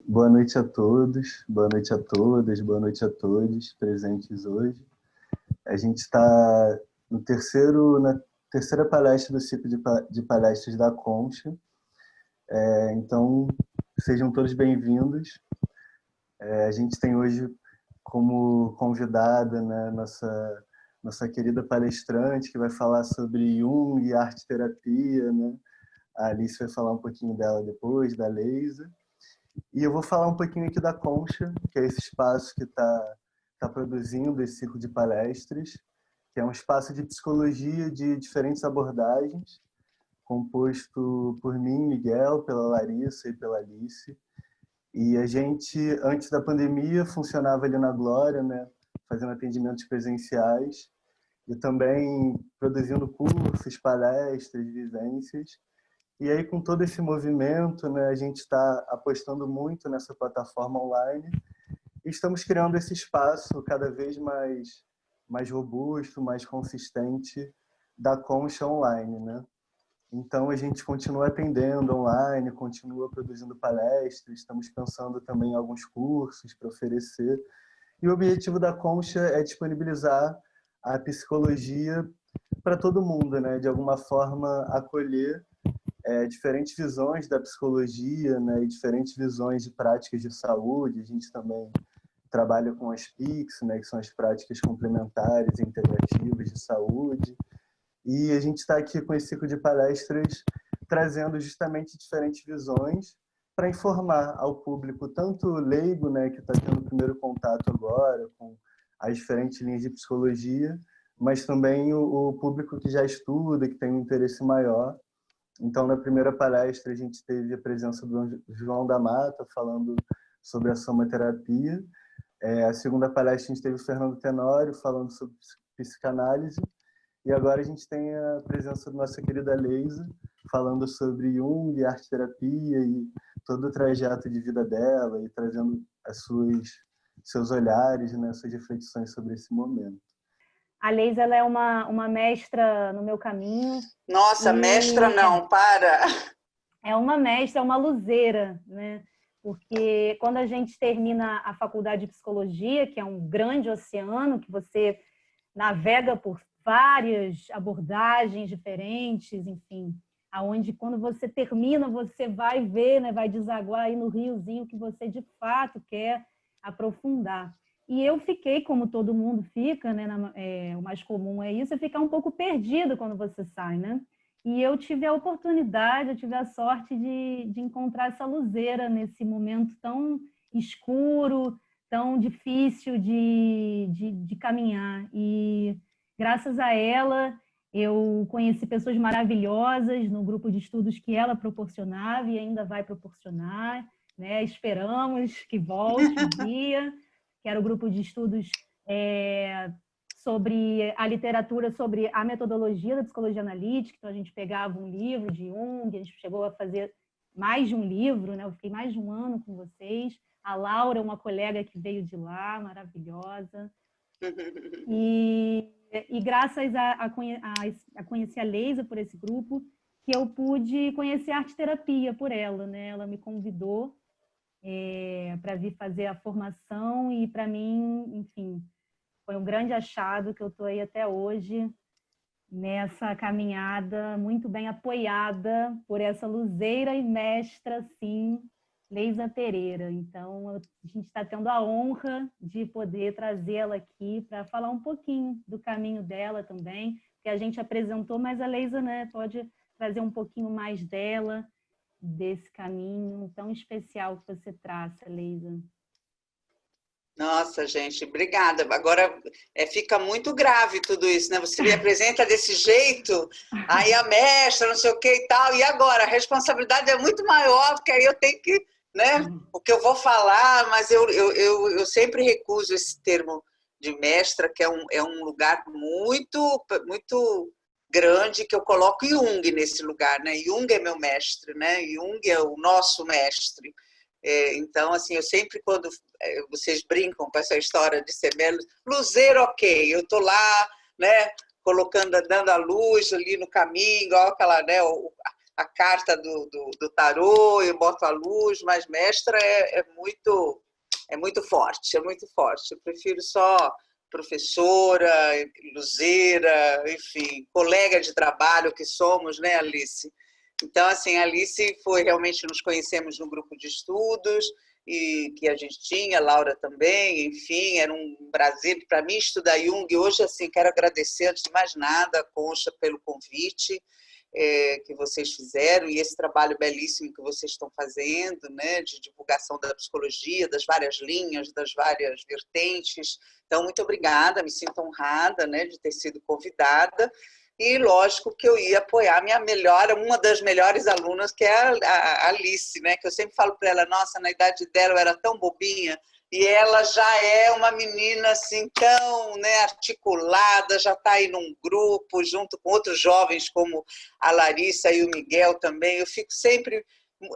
Boa noite a todos, boa noite a todas, boa noite a todos presentes hoje. A gente está na terceira palestra do ciclo de palestras da Concha. Então, sejam todos bem-vindos. A gente tem hoje como convidada, né, nossa querida palestrante, que vai falar sobre Jung e arte-terapia, né? A Alice vai falar um pouquinho dela depois, da Leisa. E eu vou falar um pouquinho aqui da Concha, que é esse espaço que está produzindo esse ciclo de palestras, que é um espaço de psicologia de diferentes abordagens, composto por mim, Miguel, pela Larissa e pela Alice. E a gente, antes da pandemia, funcionava ali na Glória, né, fazendo atendimentos presenciais e também produzindo cursos, palestras, vivências. E aí, com todo esse movimento, né, a gente está apostando muito nessa plataforma online e estamos criando esse espaço cada vez mais robusto, mais consistente da Concha online, né? Então, a gente continua atendendo online, continua produzindo palestras, estamos pensando também em alguns cursos para oferecer. E o objetivo da Concha é disponibilizar a psicologia para todo mundo, né? De alguma forma, acolher diferentes visões da psicologia, né, e diferentes visões de práticas de saúde. A gente também trabalha com as PICs, né, que são as práticas complementares e integrativas de saúde. E a gente está aqui com esse ciclo de palestras trazendo justamente diferentes visões para informar ao público, tanto leigo, né, que está tendo o primeiro contato agora com as diferentes linhas de psicologia, mas também o público que já estuda, que tem um interesse maior. Então, na primeira palestra, a gente teve a presença do João da Mata, falando sobre a somaterapia. A segunda palestra, a gente teve o Fernando Tenório, falando sobre psicanálise. E agora a gente tem a presença da nossa querida Leisa, falando sobre Jung, arte-terapia e todo o trajeto de vida dela e trazendo seus olhares, né, suas reflexões sobre esse momento. A Leisa, ela é uma mestra no meu caminho. Nossa, mestra não, para! É uma mestra, é uma luzeira, né? Porque quando a gente termina a faculdade de psicologia, que é um grande oceano, que você navega por várias abordagens diferentes, enfim, aonde quando você termina, você vai ver, né, vai desaguar aí no riozinho que você de fato quer aprofundar. E eu fiquei, como todo mundo fica, né, o mais comum é isso, é ficar um pouco perdido quando você sai, né? E eu tive a oportunidade, eu tive a sorte de encontrar essa luzeira nesse momento tão escuro, tão difícil de caminhar. E graças a ela, eu conheci pessoas maravilhosas no grupo de estudos que ela proporcionava e ainda vai proporcionar, né? Esperamos que volte um dia, que era o grupo de estudos sobre a literatura, sobre a metodologia da psicologia analítica. Então, a gente pegava um livro de Jung, a gente chegou a fazer mais de um livro, né? Eu fiquei mais de um ano com vocês. A Laura, uma colega que veio de lá, maravilhosa. E graças a conhecer a Leisa por esse grupo, que eu pude conhecer a arte-terapia por ela, né? Ela me convidou para vir fazer a formação e, para mim, enfim, foi um grande achado que eu estou aí até hoje nessa caminhada muito bem apoiada por essa luzeira e mestra, sim, Leisa Pereira. Então, a gente está tendo a honra de poder trazê-la aqui para falar um pouquinho do caminho dela também, que a gente apresentou, mas a Leisa, né, pode trazer um pouquinho mais dela, desse caminho tão especial que você traça, Leisa. Nossa, gente, obrigada. Agora fica muito grave tudo isso, né? Você me apresenta desse jeito, aí a mestra, não sei o que e tal, e agora? A responsabilidade é muito maior, porque aí eu tenho que, né? O que eu vou falar, mas eu sempre recuso esse termo de mestra, que é um lugar muito, muito grande, que eu coloco Jung nesse lugar, né? Jung é meu mestre, né? Jung é o nosso mestre. Então, assim, eu sempre, quando vocês brincam com essa história de ser luzeiro, ok, eu estou lá, né, colocando, dando a luz ali no caminho, igual aquela, né, a carta do tarô, eu boto a luz, mas mestra é muito forte, é muito forte. Eu prefiro só professora, luzeira, enfim, colega de trabalho que somos, né, Alice? Então, assim, a Alice foi realmente, nos conhecemos no grupo de estudos, e que a gente tinha, a Laura também, enfim, era um prazer para mim estudar Jung. Hoje, assim, quero agradecer, antes de mais nada, a Concha pelo convite que vocês fizeram e esse trabalho belíssimo que vocês estão fazendo, né, de divulgação da psicologia, das várias linhas, das várias vertentes. Então, muito obrigada, me sinto honrada, né, de ter sido convidada. E lógico que eu ia apoiar uma das melhores alunas, que é a Alice, né? Que eu sempre falo para ela, nossa, na idade dela eu era tão bobinha, e ela já é uma menina assim tão, né, articulada, já está aí num grupo, junto com outros jovens como a Larissa e o Miguel também. Eu fico sempre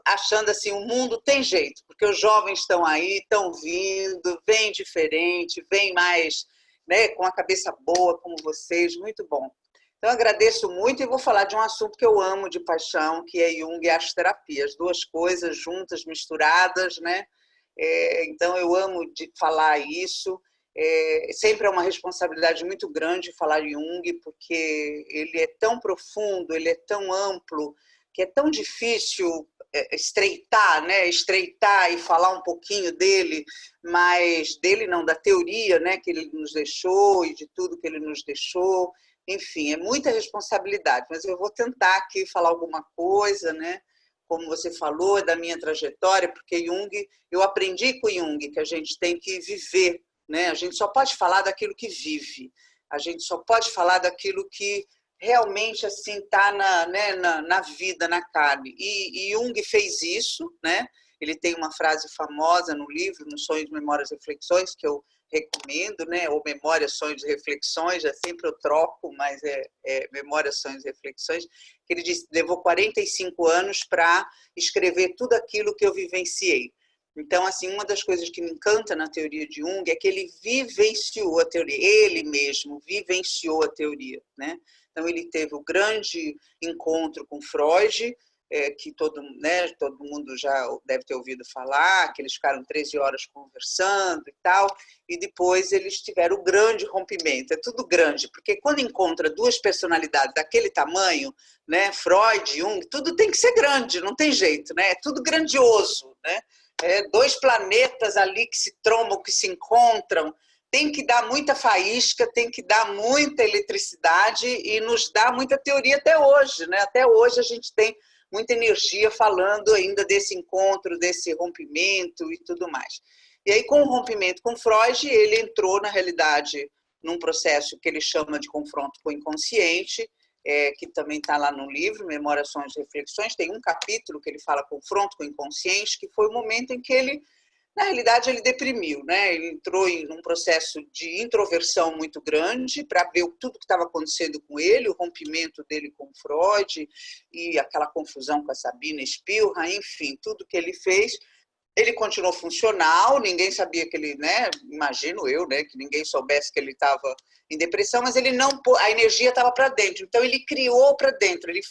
achando assim, o mundo tem jeito, porque os jovens estão aí, estão vindo, vêm diferente, vêm mais, né, com a cabeça boa como vocês, muito bom. Então, agradeço muito e vou falar de um assunto que eu amo de paixão, que é Jung e arte terapia, as duas coisas juntas, misturadas, né? Então, eu amo de falar isso. Sempre é uma responsabilidade muito grande falar de Jung, porque ele é tão profundo, ele é tão amplo, que é tão difícil estreitar, né? Estreitar e falar um pouquinho dele, mas dele não, da teoria, né? Que ele nos deixou e de tudo que ele nos deixou. Enfim, é muita responsabilidade, mas eu vou tentar aqui falar alguma coisa, né? Como você falou, é da minha trajetória, porque Jung, eu aprendi com Jung que a gente tem que viver, né? A gente só pode falar daquilo que vive, a gente só pode falar daquilo que realmente assim está na vida, na carne. E Jung fez isso, né? Ele tem uma frase famosa no livro, no Sonhos, Memórias e Reflexões, que eu recomendo, né? Ou Memórias, Sonhos e Reflexões, sempre eu troco, mas é Memórias, Sonhos e Reflexões, que ele disse, levou 45 anos para escrever tudo aquilo que eu vivenciei. Então, assim, uma das coisas que me encanta na teoria de Jung é que ele vivenciou a teoria, ele mesmo vivenciou a teoria, né? Então, ele teve o grande encontro com Freud, que todo mundo já deve ter ouvido falar, que eles ficaram 13 horas conversando e tal, e depois eles tiveram o grande rompimento. É tudo grande, porque quando encontra duas personalidades daquele tamanho, né, Freud, Jung, tudo tem que ser grande, não tem jeito, né? É tudo grandioso, né? Dois planetas ali que se trombam, que se encontram, tem que dar muita faísca, tem que dar muita eletricidade e nos dá muita teoria até hoje, né? Até hoje a gente tem muita energia falando ainda desse encontro, desse rompimento e tudo mais. E aí, com o rompimento com Freud, ele entrou, na realidade, num processo que ele chama de confronto com o inconsciente, que também está lá no livro, Memórias, Sonhos e Reflexões. Tem um capítulo que ele fala confronto com o inconsciente, que foi o momento em que ele, na realidade, ele deprimiu, né? Ele entrou em um processo de introversão muito grande para ver tudo que estava acontecendo com ele, o rompimento dele com Freud e aquela confusão com a Sabina Spielhain, enfim, tudo que ele fez. Ele continuou funcional, ninguém sabia que ele, né? Imagino eu, né? Que ninguém soubesse que ele estava em depressão, mas ele não, a energia estava para dentro. Então ele criou para dentro, ele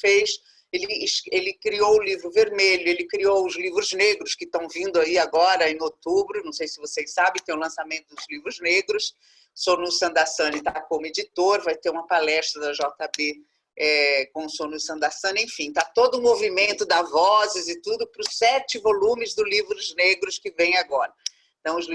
criou o livro vermelho, ele criou os livros negros que estão vindo aí agora em outubro, não sei se vocês sabem, tem o lançamento dos livros negros. Sonu Sandassani está como editor, vai ter uma palestra da JB com o Sonu Sandassani, enfim, está todo o movimento da Vozes e tudo para os 7 volumes do Livros Negros que vem agora. Então, os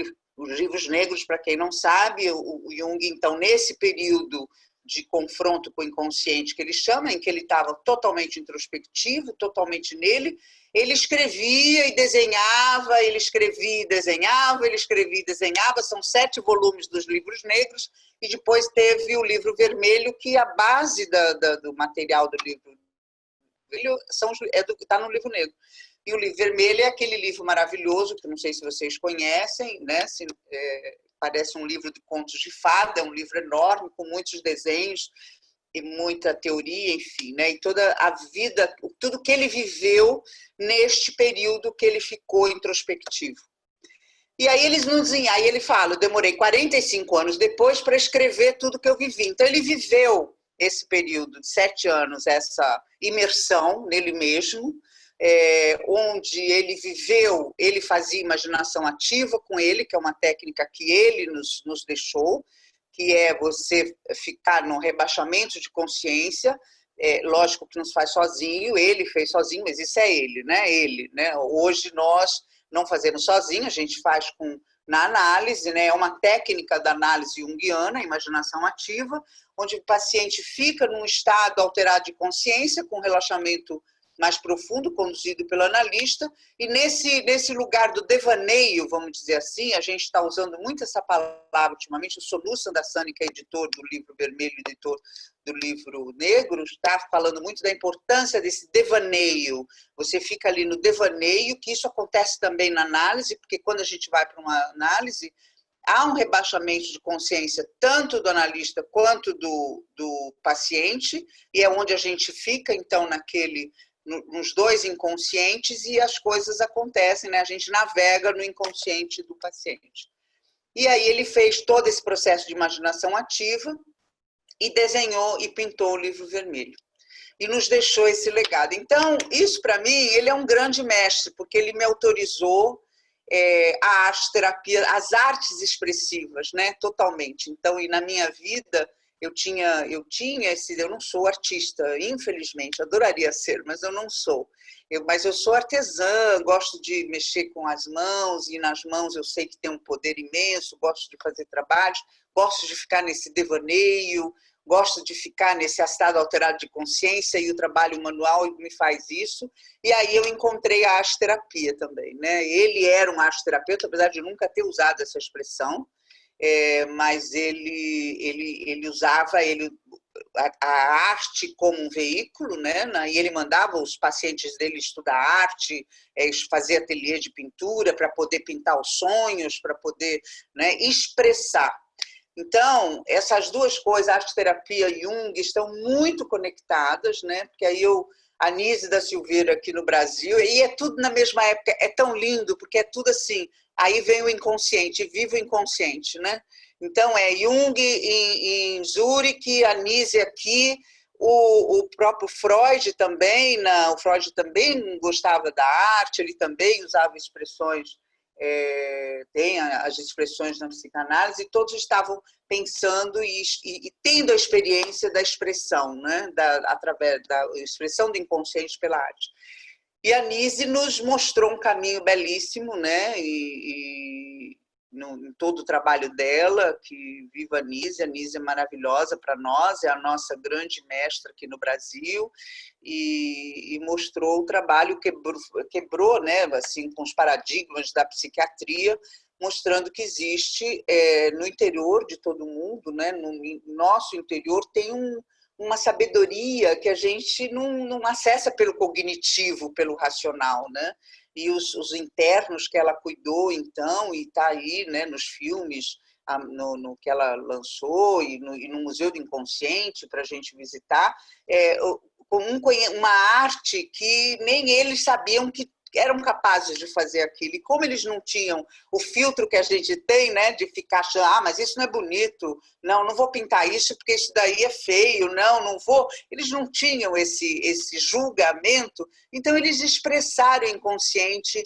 livros negros, para quem não sabe, o Jung, então, nesse período de confronto com o inconsciente que ele chama, em que ele estava totalmente introspectivo, totalmente nele, ele escrevia e desenhava, ele escrevia e desenhava, ele escrevia e desenhava, são 7 volumes dos livros negros, e depois teve o livro vermelho, que a base do material do livro vermelho está no livro negro. E o livro vermelho é aquele livro maravilhoso, que não sei se vocês conhecem, né? Parece um livro de contos de fada, é um livro enorme, com muitos desenhos e muita teoria, enfim, né? E toda a vida, tudo que ele viveu neste período que ele ficou introspectivo. E aí ele fala, eu demorei 45 anos depois para escrever tudo que eu vivi. Então ele viveu esse período de 7 anos, essa imersão nele mesmo, onde ele viveu, ele fazia imaginação ativa com ele, que é uma técnica que ele nos deixou, que é você ficar no rebaixamento de consciência. Lógico que não se faz sozinho, ele fez sozinho, mas isso é ele, né? Ele, né? Hoje nós não fazemos sozinho, a gente faz na análise, né? É uma técnica da análise junguiana, a imaginação ativa, onde o paciente fica num estado alterado de consciência, com relaxamento mais profundo, conduzido pelo analista, e nesse lugar do devaneio, vamos dizer assim, a gente está usando muito essa palavra ultimamente, o Sonu Sandassani, que é editor do livro vermelho, editor do livro negro, está falando muito da importância desse devaneio. Você fica ali no devaneio, que isso acontece também na análise, porque quando a gente vai para uma análise, há um rebaixamento de consciência tanto do analista quanto do paciente, e é onde a gente fica, então, nos dois inconscientes, e as coisas acontecem, né? A gente navega no inconsciente do paciente. E aí ele fez todo esse processo de imaginação ativa e desenhou e pintou o livro vermelho. E nos deixou esse legado. Então, isso para mim, ele é um grande mestre, porque ele me autorizou a arte-terapia, as artes expressivas, né? Totalmente. Então, e na minha vida, eu não sou artista, infelizmente, adoraria ser, mas eu não sou. Mas eu sou artesã, gosto de mexer com as mãos, e nas mãos eu sei que tem um poder imenso, gosto de fazer trabalhos, gosto de ficar nesse devaneio, gosto de ficar nesse estado alterado de consciência, e o trabalho manual me faz isso. E aí eu encontrei a arte-terapia também, né? Ele era um arte-terapeuta, apesar de nunca ter usado essa expressão, mas ele usava a arte como um veículo, né? E ele mandava os pacientes dele estudar arte, fazer ateliê de pintura para poder pintar os sonhos, para poder, né, expressar. Então, essas duas coisas, arte-terapia e Jung, estão muito conectadas, né? Porque aí Anísio da Silveira aqui no Brasil, e é tudo na mesma época, é tão lindo, porque é tudo assim, aí vem o inconsciente, vive o inconsciente, né? Então, é Jung em Zurique, Anísio aqui, o próprio Freud também, o Freud também gostava da arte, ele também usava expressões, tem as expressões na psicanálise, e todos estavam pensando e tendo a experiência da expressão, né? Através da expressão do inconsciente pela arte. E a Anísio nos mostrou um caminho belíssimo, né? Em todo o trabalho dela, que viva a Anísio é maravilhosa para nós, é a nossa grande mestra aqui no Brasil, e mostrou o trabalho, quebrou, né, assim, com os paradigmas da psiquiatria, mostrando que existe no interior de todo mundo, né, no nosso interior tem uma sabedoria que a gente não acessa pelo cognitivo, pelo racional, né? E os internos que ela cuidou, então, e está aí, né, nos filmes, no que ela lançou, e no Museu do Inconsciente, para a gente visitar, uma arte que nem eles sabiam que eram capazes de fazer aquilo. E como eles não tinham o filtro que a gente tem, né, de ficar achando, mas isso não é bonito, não vou pintar isso porque isso daí é feio, não vou. Eles não tinham esse julgamento, então eles expressaram o inconsciente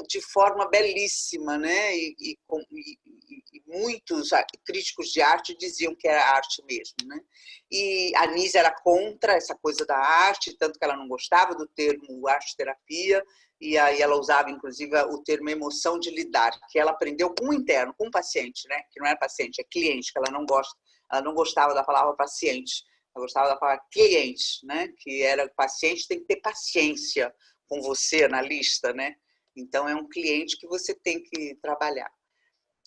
de forma belíssima, né? E muitos críticos de arte diziam que era arte mesmo, né? E a Anísio era contra essa coisa da arte, tanto que ela não gostava do termo arte-terapia, e aí ela usava, inclusive, o termo emoção de lidar, que ela aprendeu com o interno, com o paciente, né? Que não é paciente, é cliente, que ela não gostava da palavra paciente, ela gostava da palavra cliente, né? Que era paciente, tem que ter paciência com você, analista, né? Então, é um cliente que você tem que trabalhar.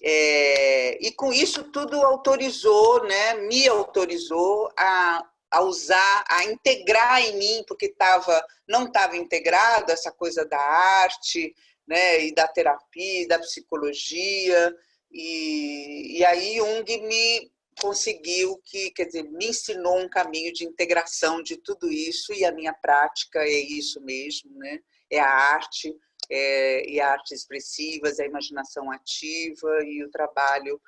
E com isso tudo autorizou, né? Me autorizou a usar, a integrar em mim, porque não estava integrado essa coisa da arte, né, e da terapia, da psicologia, e aí Jung me conseguiu, quer dizer, me ensinou um caminho de integração de tudo isso, e a minha prática é isso mesmo, né? É a arte, e artes expressivas, a imaginação ativa e o trabalho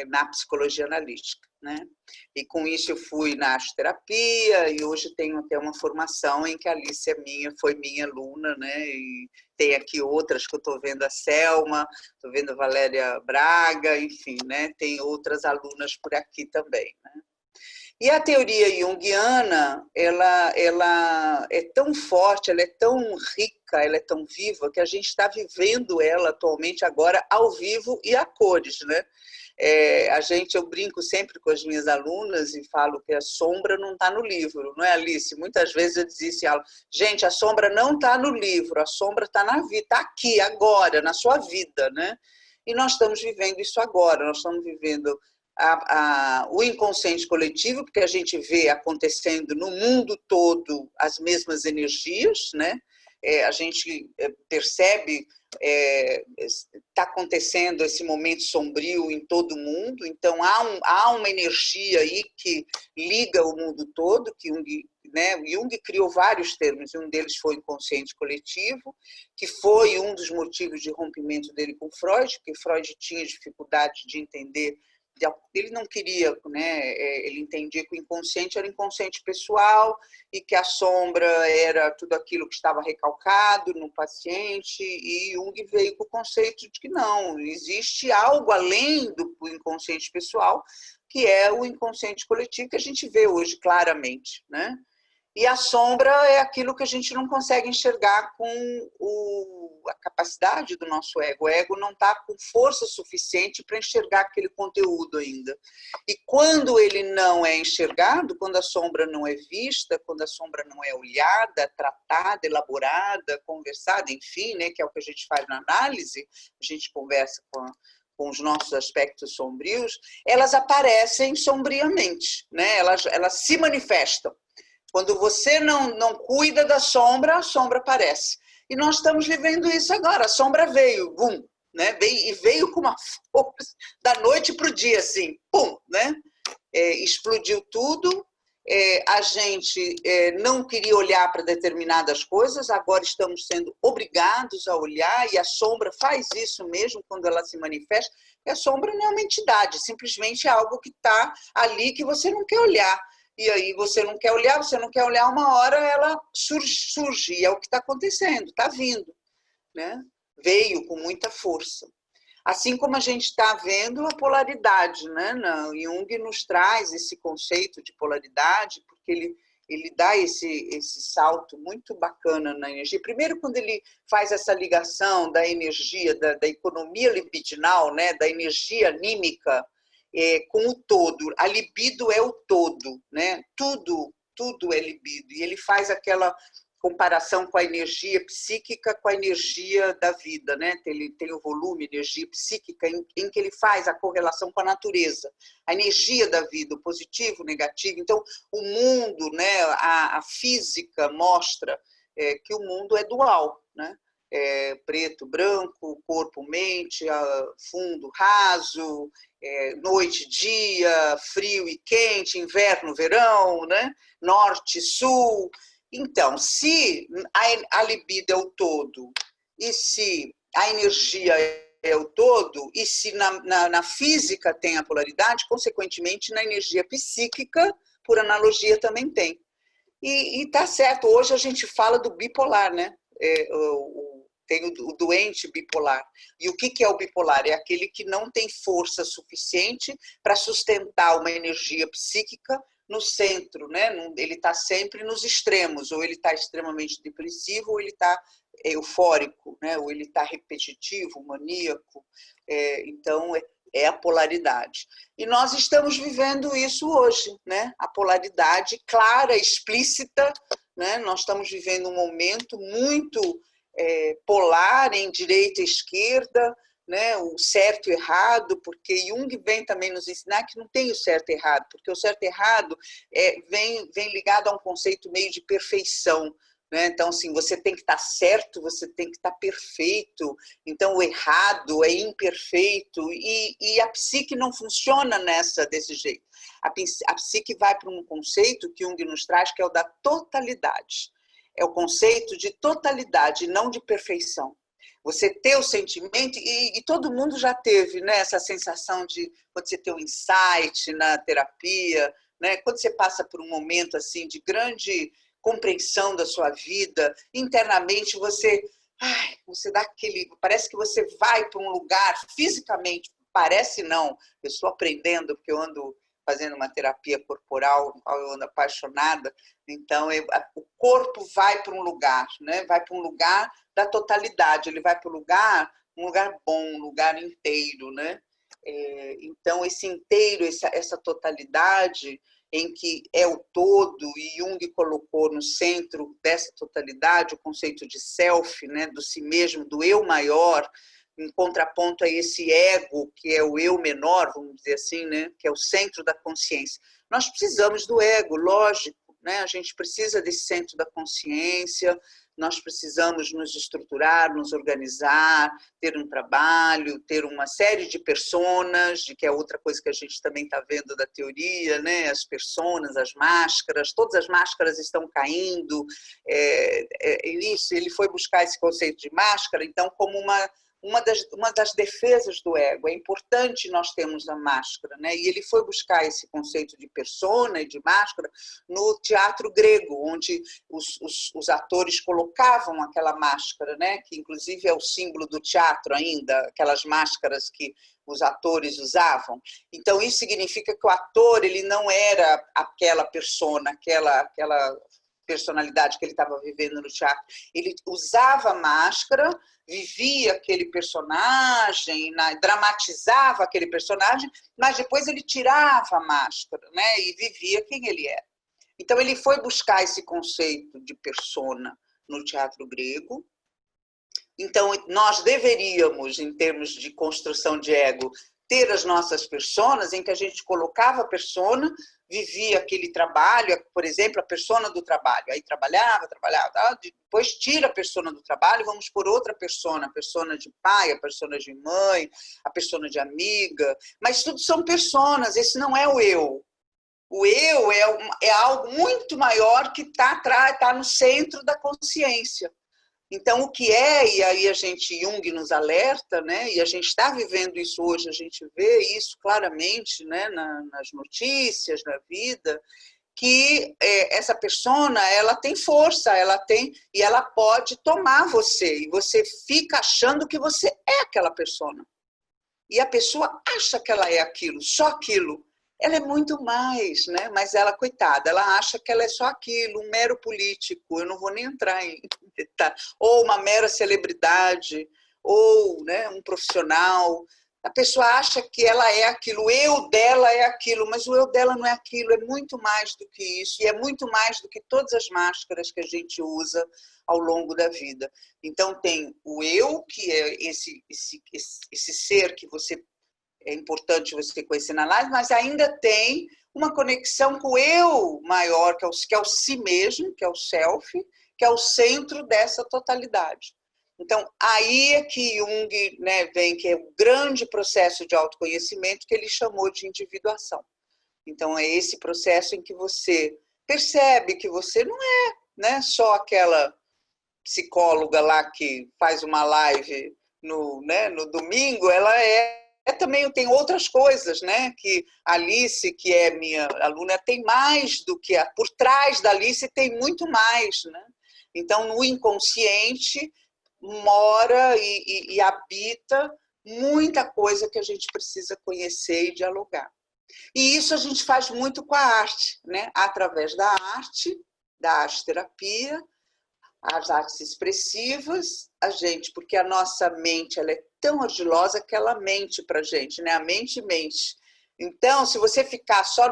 na psicologia analítica. né? E com isso eu fui na arteterapia e hoje tenho até uma formação em que a Alice foi minha aluna, né? E tem aqui outras que eu estou vendo, a Selma, estou vendo a Valéria Braga, enfim, né? Tem outras alunas por aqui também, né? E a teoria junguiana, ela é tão forte, ela é tão rica, ela é tão viva, que a gente está vivendo ela atualmente agora ao vivo e a cores, né? Eu brinco sempre com as minhas alunas e falo que a sombra não está no livro, não é, Alice? Muitas vezes eu dizia assim, gente, a sombra não está no livro, a sombra está na vida, está aqui, agora, na sua vida, né? E nós estamos vivendo isso agora, nós estamos vivendo o inconsciente coletivo, porque a gente vê acontecendo no mundo todo as mesmas energias, né? A gente percebe está acontecendo esse momento sombrio em todo mundo, então há uma energia aí que liga o mundo todo, que Jung criou vários termos, e um deles foi inconsciente coletivo, que foi um dos motivos de rompimento dele com Freud, porque Freud tinha dificuldade de entender. Ele não queria, né? Ele entendia que o inconsciente era inconsciente pessoal e que a sombra era tudo aquilo que estava recalcado no paciente, e Jung veio com o conceito de que não, existe algo além do inconsciente pessoal, que é o inconsciente coletivo, que a gente vê hoje claramente, né? E a sombra é aquilo que a gente não consegue enxergar com a capacidade do nosso ego. O ego não está com força suficiente para enxergar aquele conteúdo ainda. E quando ele não é enxergado, quando a sombra não é vista, quando a sombra não é olhada, tratada, elaborada, conversada, enfim, né, que é o que a gente faz na análise, a gente conversa com os nossos aspectos sombrios, elas aparecem sombriamente, né? Elas se manifestam. Quando você não cuida da sombra, a sombra aparece. E nós estamos vivendo isso agora. A sombra veio, bum, né? Veio com uma força da noite para o dia, assim, pum, né? Explodiu tudo. A gente não queria olhar para determinadas coisas, agora estamos sendo obrigados a olhar, e a sombra faz isso mesmo quando ela se manifesta. E a sombra não é uma entidade, simplesmente é algo que está ali que você não quer olhar. E aí você não quer olhar, uma hora ela surge, e é o que está acontecendo, está vindo, né? Veio com muita força. Assim como a gente está vendo a polaridade, né? Jung nos traz esse conceito de polaridade, porque ele dá esse salto muito bacana na energia. Primeiro, quando ele faz essa ligação da energia, da economia libidinal, né? Da energia anímica, com o todo. A libido é o todo, né? Tudo é libido. E ele faz aquela comparação com a energia psíquica, com a energia da vida, né? Tem o volume, energia psíquica, em que ele faz a correlação com a natureza, a energia da vida, o positivo, o negativo. Então, o mundo, né? A física mostra que o mundo é dual, né? Preto, branco, corpo, mente, fundo, raso, noite, dia, frio e quente, inverno, verão, né? Norte, sul. Então, se a libido é o todo, e se a energia é o todo, e se na física tem a polaridade, consequentemente, na energia psíquica, por analogia, também tem. E tá certo, hoje a gente fala do bipolar, né? Tem o doente bipolar. E o que é o bipolar? É aquele que não tem força suficiente para sustentar uma energia psíquica no centro, né? Ele está sempre nos extremos, ou ele está extremamente depressivo, ou ele está eufórico, né? Ou ele está repetitivo, maníaco. Então, é a polaridade. E nós estamos vivendo isso hoje, né? A polaridade clara, explícita, né? Nós estamos vivendo um momento muito polar em direita e esquerda, né? O certo e errado, porque Jung vem também nos ensinar que não tem o certo e errado, porque o certo e errado vem ligado a um conceito meio de perfeição, né? Então, assim, você tem que estar certo, você tem que estar perfeito, então o errado é imperfeito, e a psique não funciona desse jeito. A psique vai para um conceito que Jung nos traz, que é o da totalidade. É o conceito de totalidade, não de perfeição. Você ter o sentimento, e todo mundo já teve, né, essa sensação de quando você tem um insight na terapia, né, quando você passa por um momento assim de grande compreensão da sua vida, internamente você dá aquele, parece que você vai para um lugar fisicamente, parece não, eu estou aprendendo porque eu ando fazendo uma terapia corporal, eu ando apaixonada, então o corpo vai para um lugar, né? Vai para um lugar da totalidade, ele vai para um lugar bom, um lugar inteiro, né? Então esse inteiro, essa totalidade em que é o todo, e Jung colocou no centro dessa totalidade o conceito de self, né? Do si mesmo, do eu maior, em contraponto a esse ego, que é o eu menor, vamos dizer assim, né? Que é o centro da consciência. Nós precisamos do ego, lógico, né? A gente precisa desse centro da consciência, nós precisamos nos estruturar, nos organizar, ter um trabalho, ter uma série de personas, que é outra coisa que a gente também está vendo da teoria, né? As personas, as máscaras, todas as máscaras estão caindo. Ele foi buscar esse conceito de máscara, então, como uma das defesas do ego. É importante nós termos a máscara, né? E ele foi buscar esse conceito de persona e de máscara no teatro grego, onde os atores colocavam aquela máscara, né? Que inclusive é o símbolo do teatro ainda, aquelas máscaras que os atores usavam. Então isso significa que o ator, ele não era aquela persona, aquela personalidade que ele estava vivendo no teatro. Ele usava máscara, vivia aquele personagem, dramatizava aquele personagem, mas depois ele tirava a máscara, né, e vivia quem ele era. Então ele foi buscar esse conceito de persona no teatro grego. Então nós deveríamos, em termos de construção de ego, ter as nossas personas, em que a gente colocava a persona, vivia aquele trabalho, por exemplo, a persona do trabalho. Aí trabalhava, depois tira a persona do trabalho, vamos por outra persona, a persona de pai, a persona de mãe, a persona de amiga. Mas tudo são personas, esse não é o eu. O eu é algo muito maior que está no centro da consciência. Então, o que é, e aí Jung nos alerta, né? E a gente está vivendo isso hoje, a gente vê isso claramente, né? Nas notícias, na vida, que essa persona, ela tem força, e ela pode tomar você, e você fica achando que você é aquela persona. E a pessoa acha que ela é aquilo, só aquilo. Ela é muito mais, né? Mas ela, coitada, ela acha que ela é só aquilo, um mero político, eu não vou nem entrar em detalhe, ou uma mera celebridade, ou, né, um profissional. A pessoa acha que ela é aquilo, o eu dela é aquilo, mas o eu dela não é aquilo, é muito mais do que isso, e é muito mais do que todas as máscaras que a gente usa ao longo da vida. Então tem o eu, que é esse ser que é importante você conhecer na live, mas ainda tem uma conexão com o eu maior, que é o si mesmo, que é o self, que é o centro dessa totalidade. Então, aí é que Jung, né, vem, que é o grande processo de autoconhecimento que ele chamou de individuação. Então, é esse processo em que você percebe que você não é, né, só aquela psicóloga lá que faz uma live no domingo, ela também tem outras coisas, né? Que a Alice, que é minha aluna, tem mais do que por trás da Alice tem muito mais, né? Então, no inconsciente mora e habita muita coisa que a gente precisa conhecer e dialogar. E isso a gente faz muito com a arte, né? Através da arte-terapia, as artes expressivas, porque a nossa mente ela é tão ardilosa que ela mente para a gente, né? A mente mente. Então, se você ficar só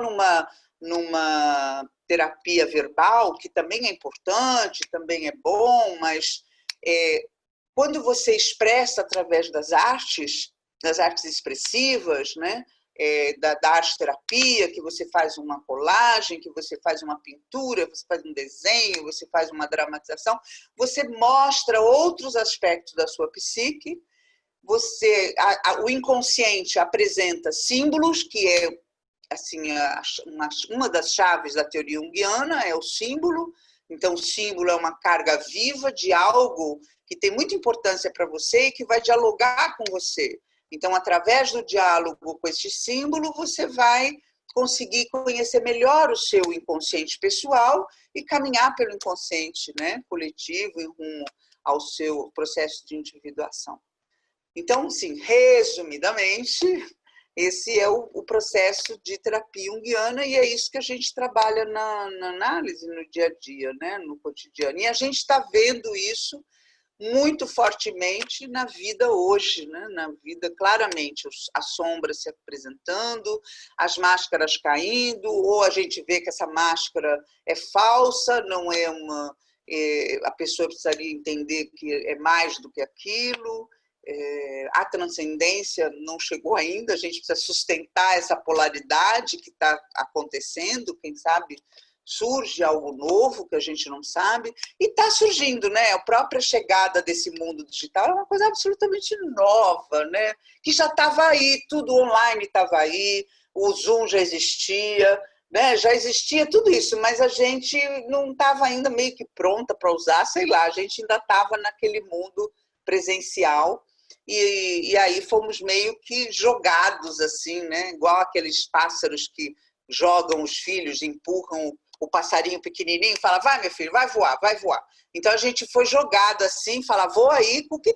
numa terapia verbal, que também é importante, também é bom, mas quando você expressa através das artes expressivas, né? Da arte-terapia, que você faz uma colagem, que você faz uma pintura, você faz um desenho, você faz uma dramatização, você mostra outros aspectos da sua psique, o inconsciente apresenta símbolos, que é assim, uma das chaves da teoria junguiana, é o símbolo, Então, o símbolo é uma carga viva de algo que tem muita importância para você e que vai dialogar com você. Então, através do diálogo com esse símbolo, você vai conseguir conhecer melhor o seu inconsciente pessoal e caminhar pelo inconsciente, né, coletivo, em rumo ao seu processo de individuação. Então, sim, resumidamente, esse é o processo de terapia junguiana e é isso que a gente trabalha na análise, no dia a dia, né, no cotidiano. E a gente está vendo isso muito fortemente na vida hoje, né? Na vida, claramente, as sombras se apresentando, as máscaras caindo, ou a gente vê que essa máscara é falsa, não é uma... a pessoa precisaria entender que é mais do que aquilo, a transcendência não chegou ainda, a gente precisa sustentar essa polaridade que está acontecendo, quem sabe surge algo novo que a gente não sabe, e está surgindo, né? A própria chegada desse mundo digital é uma coisa absolutamente nova, né? Que já estava aí, tudo online estava aí, o Zoom já existia, né? Já existia tudo isso, mas a gente não estava ainda meio que pronta para usar, sei lá, a gente ainda estava naquele mundo presencial, e aí fomos meio que jogados assim, né? Igual aqueles pássaros que jogam os filhos, empurram o passarinho pequenininho e fala, vai meu filho, vai voar, vai voar. Então a gente foi jogado assim, fala, voa aí com o que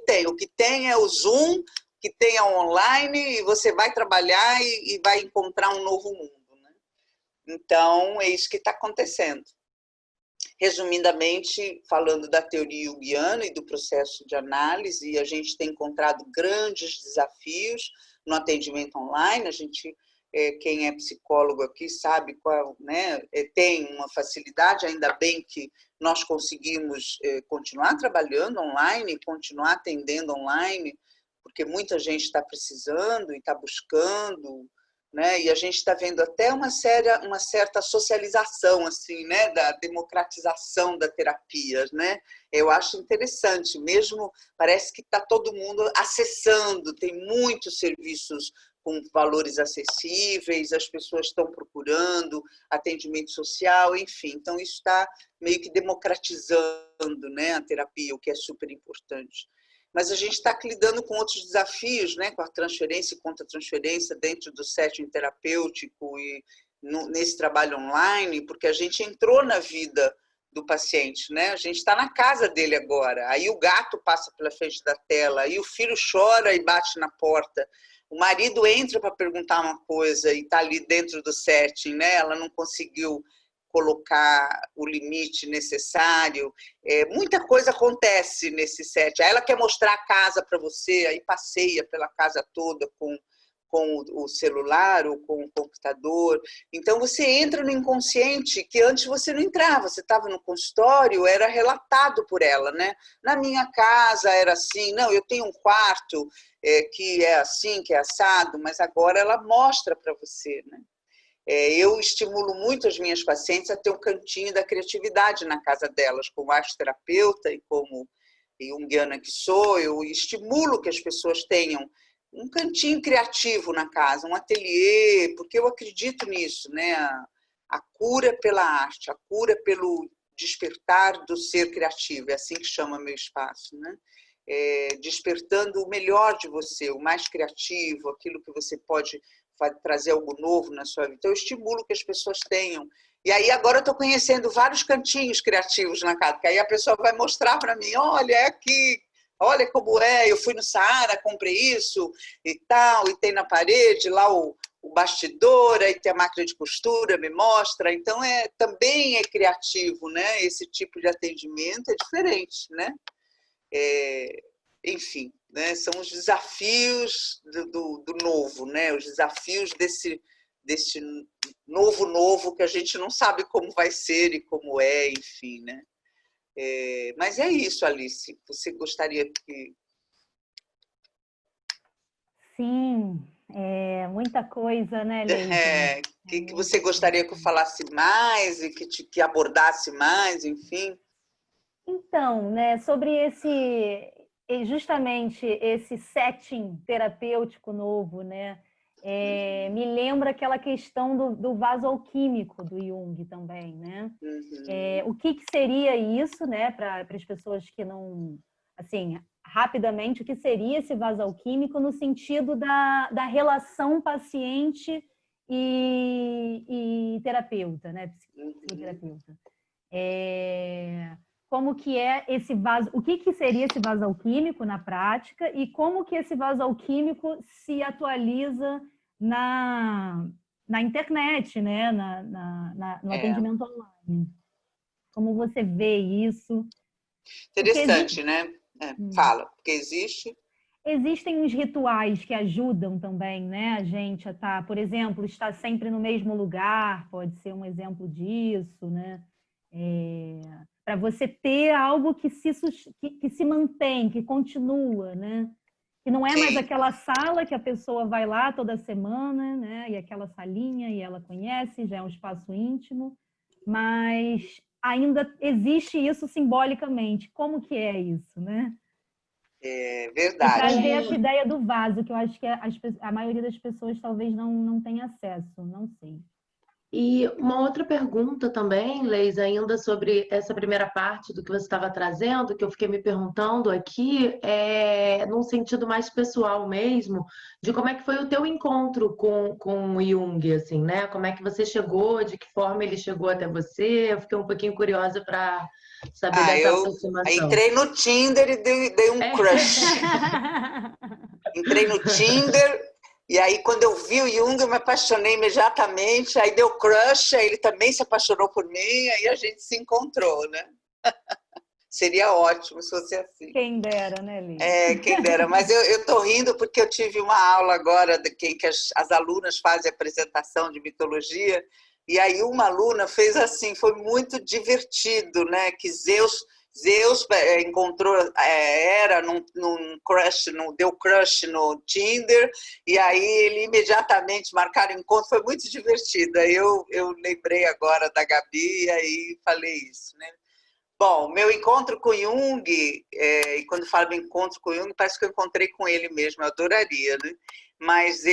tem é o Zoom, o que tem é o online, e você vai trabalhar e vai encontrar um novo mundo, né? Então é isso que está acontecendo. Resumidamente, falando da teoria junguiana e do processo de análise, a gente tem encontrado grandes desafios no atendimento online. A gente, quem é psicólogo aqui sabe qual, né, tem uma facilidade, ainda bem que nós conseguimos continuar trabalhando online, continuar atendendo online, porque muita gente está precisando e está buscando, né? E a gente está vendo até uma certa socialização, assim, né? Da democratização da terapia, né? Eu acho interessante, mesmo parece que está todo mundo acessando, tem muitos serviços com valores acessíveis, as pessoas estão procurando atendimento social, enfim. Então, isso está meio que democratizando, né, a terapia, o que é super importante. Mas a gente está lidando com outros desafios, né, com a transferência e contra-transferência dentro do setting terapêutico e nesse trabalho online, porque a gente entrou na vida do paciente, né? A gente está na casa dele agora, aí o gato passa pela frente da tela, aí o filho chora e bate na porta, o marido entra para perguntar uma coisa e está ali dentro do setting, né? Ela não conseguiu colocar o limite necessário, muita coisa acontece nesse set. Aí ela quer mostrar a casa para você, aí passeia pela casa toda com o celular ou com o computador. Então você entra no inconsciente que antes você não entrava, você estava no consultório, era relatado por ela, né? Na minha casa era assim, não, eu tenho um quarto que é assim, que é assado, mas agora ela mostra para você, né? Eu estimulo muito as minhas pacientes a ter um cantinho da criatividade na casa delas, como arte-terapeuta e como junguiana que sou, eu estimulo que as pessoas tenham um cantinho criativo na casa, um ateliê, porque eu acredito nisso, né? A cura pela arte, a cura pelo despertar do ser criativo, é assim que chama meu espaço, né? Despertando o melhor de você, o mais criativo, aquilo que você pode trazer algo novo na sua vida. Então, eu estimulo que as pessoas tenham. E aí, agora eu estou conhecendo vários cantinhos criativos na casa, que aí a pessoa vai mostrar para mim, olha, é aqui, olha como é, eu fui no Saara, comprei isso e tal, e tem na parede lá o bastidor, aí tem a máquina de costura, me mostra. Então, também é criativo, né? Esse tipo de atendimento é diferente, né? Enfim, né? São os desafios do novo, né? Os desafios desse novo que a gente não sabe como vai ser e como é, enfim, né? Mas é isso, Alice. Você gostaria que... Sim, muita coisa, né, Leide? Que você gostaria que eu falasse mais e que abordasse mais, enfim? Então, né, sobre justamente esse setting terapêutico novo, né? me lembra aquela questão do vaso alquímico do Jung também, né? O que seria isso, né, para as pessoas que não, assim, rapidamente, o que seria esse vaso alquímico no sentido da relação paciente e terapeuta, né, psicoterapeuta. Como que é esse vaso, o que seria esse vaso alquímico na prática e como que esse vaso alquímico se atualiza na internet, né? No atendimento online. Como você vê isso? Interessante, né? Fala, porque existem uns rituais que ajudam também, né, a gente a estar, por exemplo, estar sempre no mesmo lugar, pode ser um exemplo disso, né? Para você ter algo que se mantém, que continua, né? Que não é mais aquela sala que a pessoa vai lá toda semana, né? E aquela salinha, e ela conhece, já é um espaço íntimo, mas ainda existe isso simbolicamente. Como que é isso, né? É E verdade. trazer essa ideia do vaso, que eu acho que a maioria das pessoas talvez não tenha acesso, não sei. E uma outra pergunta também, Leis, ainda sobre essa primeira parte do que você estava trazendo, que eu fiquei me perguntando aqui, num sentido mais pessoal mesmo, de como é que foi o teu encontro com o Jung, assim, né? Como é que você chegou, de que forma ele chegou até você? Eu fiquei um pouquinho curiosa para saber dessa aproximação. Entrei no Tinder e dei um crush. Entrei no Tinder... E aí, quando eu vi o Jung, eu me apaixonei imediatamente, aí deu crush, aí ele também se apaixonou por mim, aí a gente se encontrou, né? Seria ótimo se fosse assim. Quem dera, né, Lili? Quem dera. Mas eu tô rindo porque eu tive uma aula agora que as alunas fazem apresentação de mitologia, e aí uma aluna fez assim, foi muito divertido, né? Que Zeus encontrou, deu crush no Tinder, e aí ele imediatamente marcaram encontro, foi muito divertido. Aí eu lembrei agora da Gabi e aí falei isso, né? Bom, meu encontro com Jung, e quando falo de encontro com Jung, parece que eu encontrei com ele mesmo, eu adoraria, né? Mas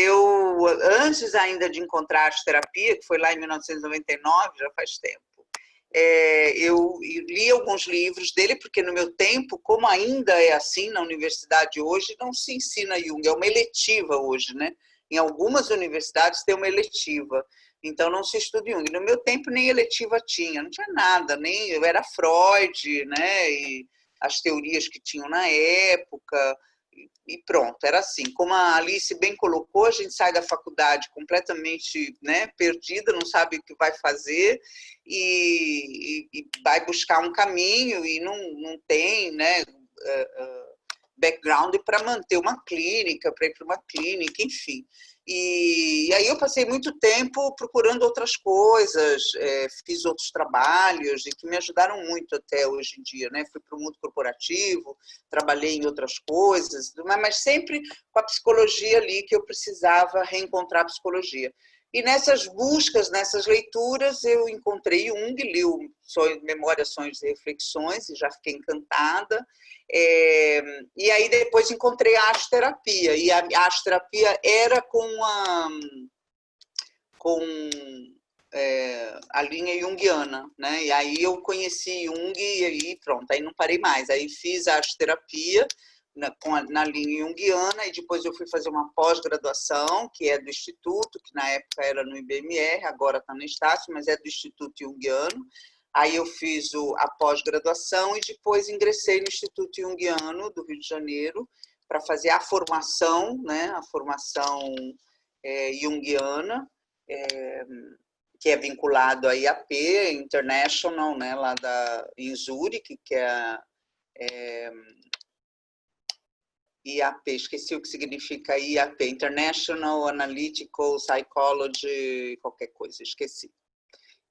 antes ainda de encontrar a arte-terapia, que foi lá em 1999, já faz tempo, eu li alguns livros dele, porque no meu tempo, como ainda é assim na universidade hoje, não se ensina Jung, é uma eletiva hoje, né? Em algumas universidades tem uma eletiva, então não se estuda Jung. No meu tempo nem eletiva tinha, não tinha nada, nem eu era Freud, né? E as teorias que tinham na época, e pronto, era assim. Como a Alice bem colocou, a gente sai da faculdade completamente, né, perdida, não sabe o que vai fazer e vai buscar um caminho e não tem, né, background para manter uma clínica, para ir para uma clínica, enfim. E aí eu passei muito tempo procurando outras coisas, fiz outros trabalhos e que me ajudaram muito até hoje em dia, né? Fui para o mundo corporativo, trabalhei em outras coisas, mas sempre com a psicologia ali, que eu precisava reencontrar a psicologia. E nessas buscas, nessas leituras, eu encontrei Jung, li o Memórias, Sonhos e Reflexões, e já fiquei encantada. E aí depois encontrei a arte-terapia, e a arte-terapia era com a linha junguiana, né? E aí eu conheci Jung e aí pronto, aí não parei mais. Aí fiz a arte-terapia na linha junguiana e depois eu fui fazer uma pós-graduação, que é do Instituto, que na época era no IBMR, agora está no Estácio, mas é do Instituto Junguiano. Aí eu fiz a pós-graduação e depois ingressei no Instituto Junguiano do Rio de Janeiro para fazer a formação, né? A formação junguiana, que é vinculado à IAP International, né? Lá em Zurique, que é IAP, esqueci o que significa IAP, International Analytical Psychology, qualquer coisa, esqueci.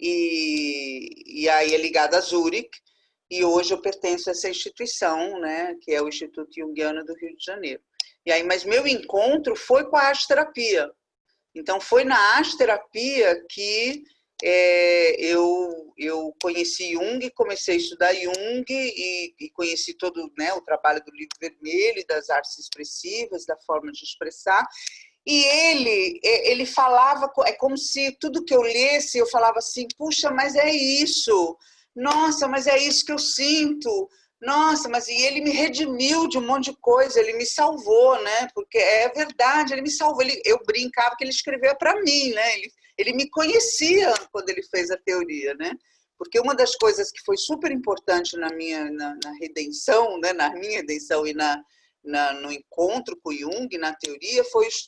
E aí é ligada a Zurique, e hoje eu pertenço a essa instituição, né, que é o Instituto Junguiano do Rio de Janeiro. E aí, mas meu encontro foi com a arte-terapia. Então, foi na arte-terapia que eu conheci Jung, comecei a estudar Jung e conheci todo, né, o trabalho do livro vermelho, das artes expressivas, da forma de expressar. E ele falava, é como se tudo que eu lesse, eu falava assim, puxa, mas é isso, nossa, mas é isso que eu sinto, nossa, mas e ele me redimiu de um monte de coisa, ele me salvou, né? Porque é verdade, ele me salvou, eu brincava que ele escreveu para mim, né? Ele me conhecia quando ele fez a teoria, né? Porque uma das coisas que foi super importante na redenção, né? Na minha redenção e no encontro com Jung, na teoria,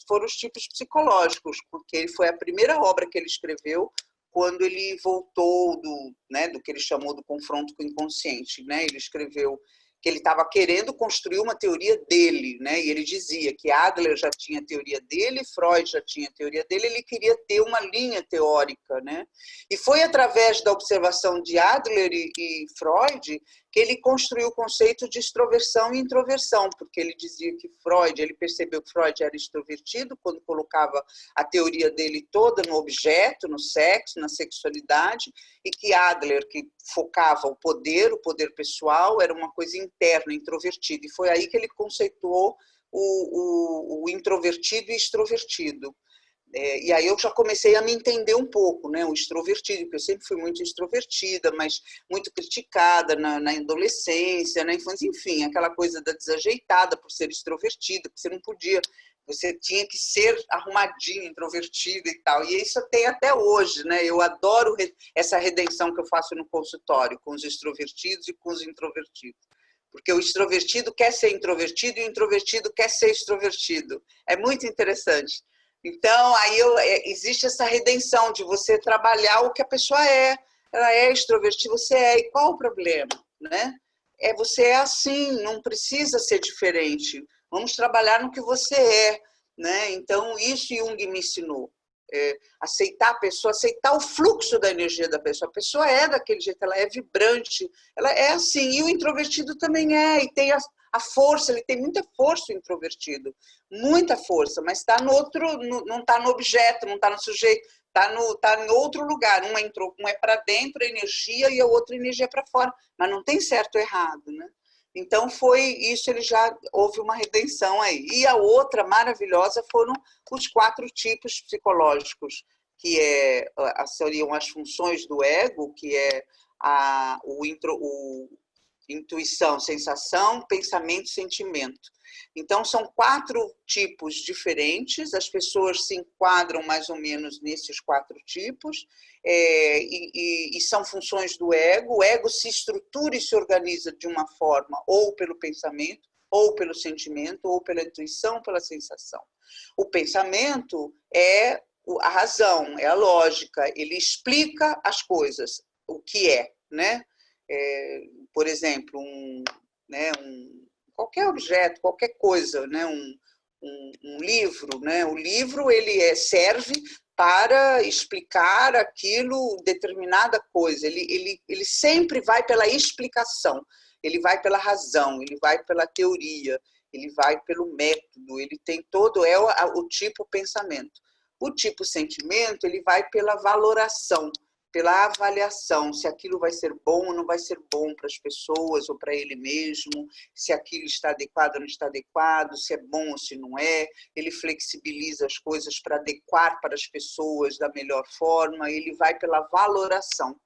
foram os tipos psicológicos, porque ele foi a primeira obra que ele escreveu quando ele voltou do que ele chamou do confronto com o inconsciente, né? Ele escreveu que ele estava querendo construir uma teoria dele, né? E ele dizia que Adler já tinha a teoria dele, Freud já tinha a teoria dele, ele queria ter uma linha teórica, né? E foi através da observação de Adler e Freud que ele construiu o conceito de extroversão e introversão, porque ele dizia que ele percebeu que Freud era extrovertido quando colocava a teoria dele toda no objeto, no sexo, na sexualidade, e que Adler, que focava o poder pessoal, era uma coisa interna, introvertida. E foi aí que ele conceituou o introvertido e extrovertido. E aí eu já comecei a me entender um pouco, né? O extrovertido, porque eu sempre fui muito extrovertida, mas muito criticada na adolescência, na infância, enfim, aquela coisa da desajeitada por ser extrovertida, porque você não podia, você tinha que ser arrumadinha, introvertida e tal. E isso tem até hoje, né? Eu adoro essa redenção que eu faço no consultório, com os extrovertidos e com os introvertidos. Porque o extrovertido quer ser introvertido e o introvertido quer ser extrovertido. É muito interessante. Então, aí existe essa redenção de você trabalhar o que a pessoa é. Ela é extrovertida, você é. E qual o problema? Né? Você é assim, não precisa ser diferente. Vamos trabalhar no que você é. Né? Então, isso Jung me ensinou. Aceitar a pessoa, aceitar o fluxo da energia da pessoa. A pessoa é daquele jeito, ela é vibrante, ela é assim. E o introvertido também é, e tem a força, ele tem muita força, o introvertido, muita força, mas está no outro, não está no objeto, não está no sujeito, está em outro lugar. Um é para dentro, a energia, e a outra energia para fora, mas não tem certo ou errado, né? Então foi isso, ele já houve uma redenção aí. E a outra maravilhosa foram os 4 tipos psicológicos, que seriam as funções do ego, que é intuição, sensação, pensamento e sentimento. Então, são 4 tipos diferentes, as pessoas se enquadram mais ou menos nesses 4 tipos, e são funções do ego. O ego se estrutura e se organiza de uma forma, ou pelo pensamento, ou pelo sentimento, ou pela intuição, ou pela sensação. O pensamento é a razão, é a lógica, ele explica as coisas, o que é, né? Por exemplo, qualquer objeto, qualquer coisa, né? Um livro, né? O livro ele serve para explicar aquilo, determinada coisa. Ele sempre vai pela explicação, ele vai pela razão, ele vai pela teoria, ele vai pelo método, ele tem todo o tipo pensamento. O tipo sentimento, ele vai pela valoração, pela avaliação, se aquilo vai ser bom ou não vai ser bom para as pessoas ou para ele mesmo, se aquilo está adequado ou não está adequado, se é bom ou se não é. Ele flexibiliza as coisas para adequar para as pessoas da melhor forma, ele vai pela valoração.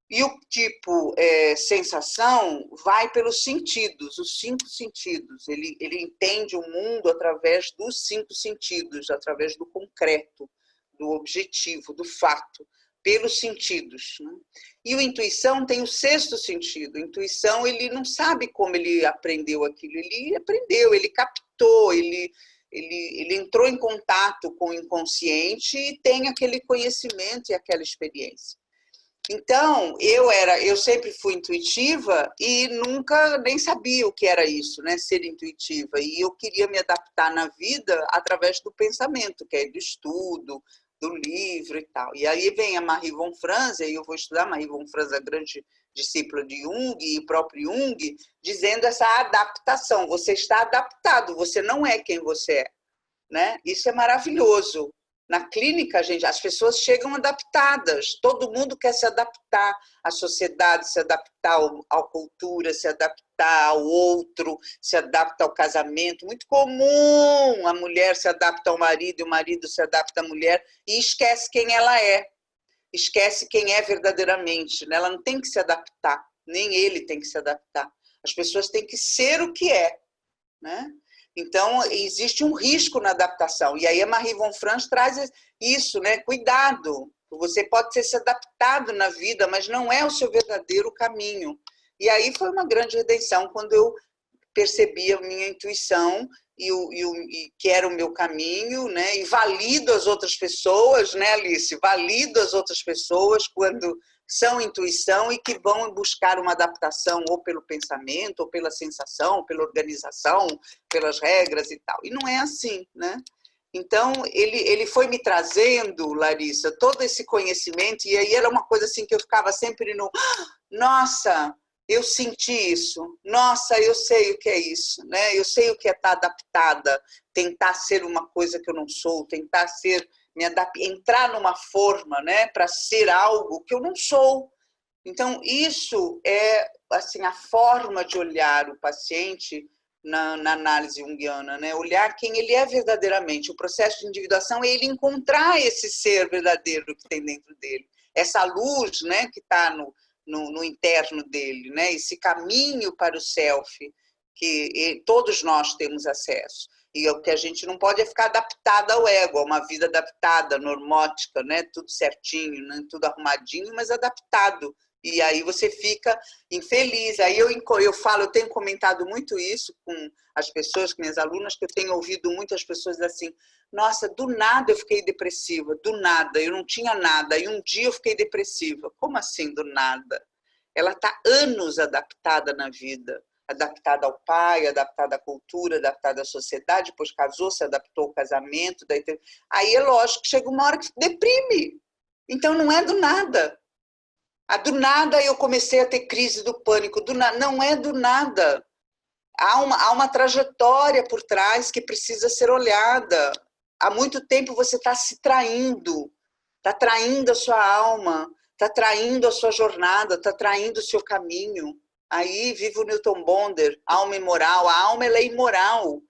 E o tipo sensação vai pelos sentidos, os 5 sentidos. Ele entende o mundo através dos 5 sentidos, através do concreto, do objetivo, do fato, pelos sentidos. Né? E o intuição tem o 6º sentido. A intuição, ele não sabe como ele aprendeu aquilo, ele aprendeu, ele captou, ele entrou em contato com o inconsciente e tem aquele conhecimento e aquela experiência. Então, eu sempre fui intuitiva e nunca nem sabia o que era isso, né? Ser intuitiva. E eu queria me adaptar na vida através do pensamento, que é do estudo, do livro e tal. E aí vem a Marie von Franz, e eu vou estudar Marie von Franz, a grande discípula de Jung, e o próprio Jung, dizendo essa adaptação. Você está adaptado, você não é quem você é. Né? Isso é maravilhoso. Na clínica, gente, as pessoas chegam adaptadas, todo mundo quer se adaptar à sociedade, se adaptar à cultura, se adaptar ao outro, se adapta ao casamento. Muito comum a mulher se adapta ao marido e o marido se adapta à mulher e esquece quem ela é, esquece quem é verdadeiramente, né? Ela não tem que se adaptar, nem ele tem que se adaptar. As pessoas têm que ser o que é, né? Então, existe um risco na adaptação. E aí a Marie von Franz traz isso, né? Cuidado, você pode ter se adaptado na vida, mas não é o seu verdadeiro caminho. E aí foi uma grande redenção quando eu percebi a minha intuição e que era o meu caminho, né? E valido as outras pessoas, né, Alice? Valido as outras pessoas quando são intuição e que vão buscar uma adaptação ou pelo pensamento, ou pela sensação, pela organização, pelas regras e tal. E não é assim, né? Então, ele foi me trazendo, Larissa, todo esse conhecimento, e aí era uma coisa assim que eu ficava sempre no... Nossa, eu senti isso. Nossa, eu sei o que é isso, né? Eu sei o que é estar adaptada, tentar ser uma coisa que eu não sou, tentar ser... entrar numa forma, né, para ser algo que eu não sou. Então, isso é assim, a forma de olhar o paciente na análise junguiana, né? Olhar quem ele é verdadeiramente. O processo de individuação é ele encontrar esse ser verdadeiro que tem dentro dele, essa luz, né, que está no interno dele, né? Esse caminho para o self que todos nós temos acesso. E o que a gente não pode é ficar adaptada ao ego, a uma vida adaptada, normótica, né? Tudo certinho, né? Tudo arrumadinho, mas adaptado. E aí você fica infeliz. Aí eu falo, eu tenho comentado muito isso com as pessoas, com minhas alunas, que eu tenho ouvido muitas pessoas assim, nossa, do nada eu fiquei depressiva, do nada, eu não tinha nada, e um dia eu fiquei depressiva. Como assim, do nada? Ela está anos adaptada na vida, adaptada ao pai, adaptada à cultura, adaptada à sociedade, depois casou, se adaptou ao casamento, aí é lógico que chega uma hora que deprime. Então não é do nada. Do nada eu comecei a ter crise do pânico, não é do nada. Há uma trajetória por trás que precisa ser olhada. Há muito tempo você está se traindo, está traindo a sua alma, está traindo a sua jornada, está traindo o seu caminho. Aí vive o Newton Bonder, alma imoral. A alma ela é imoral. O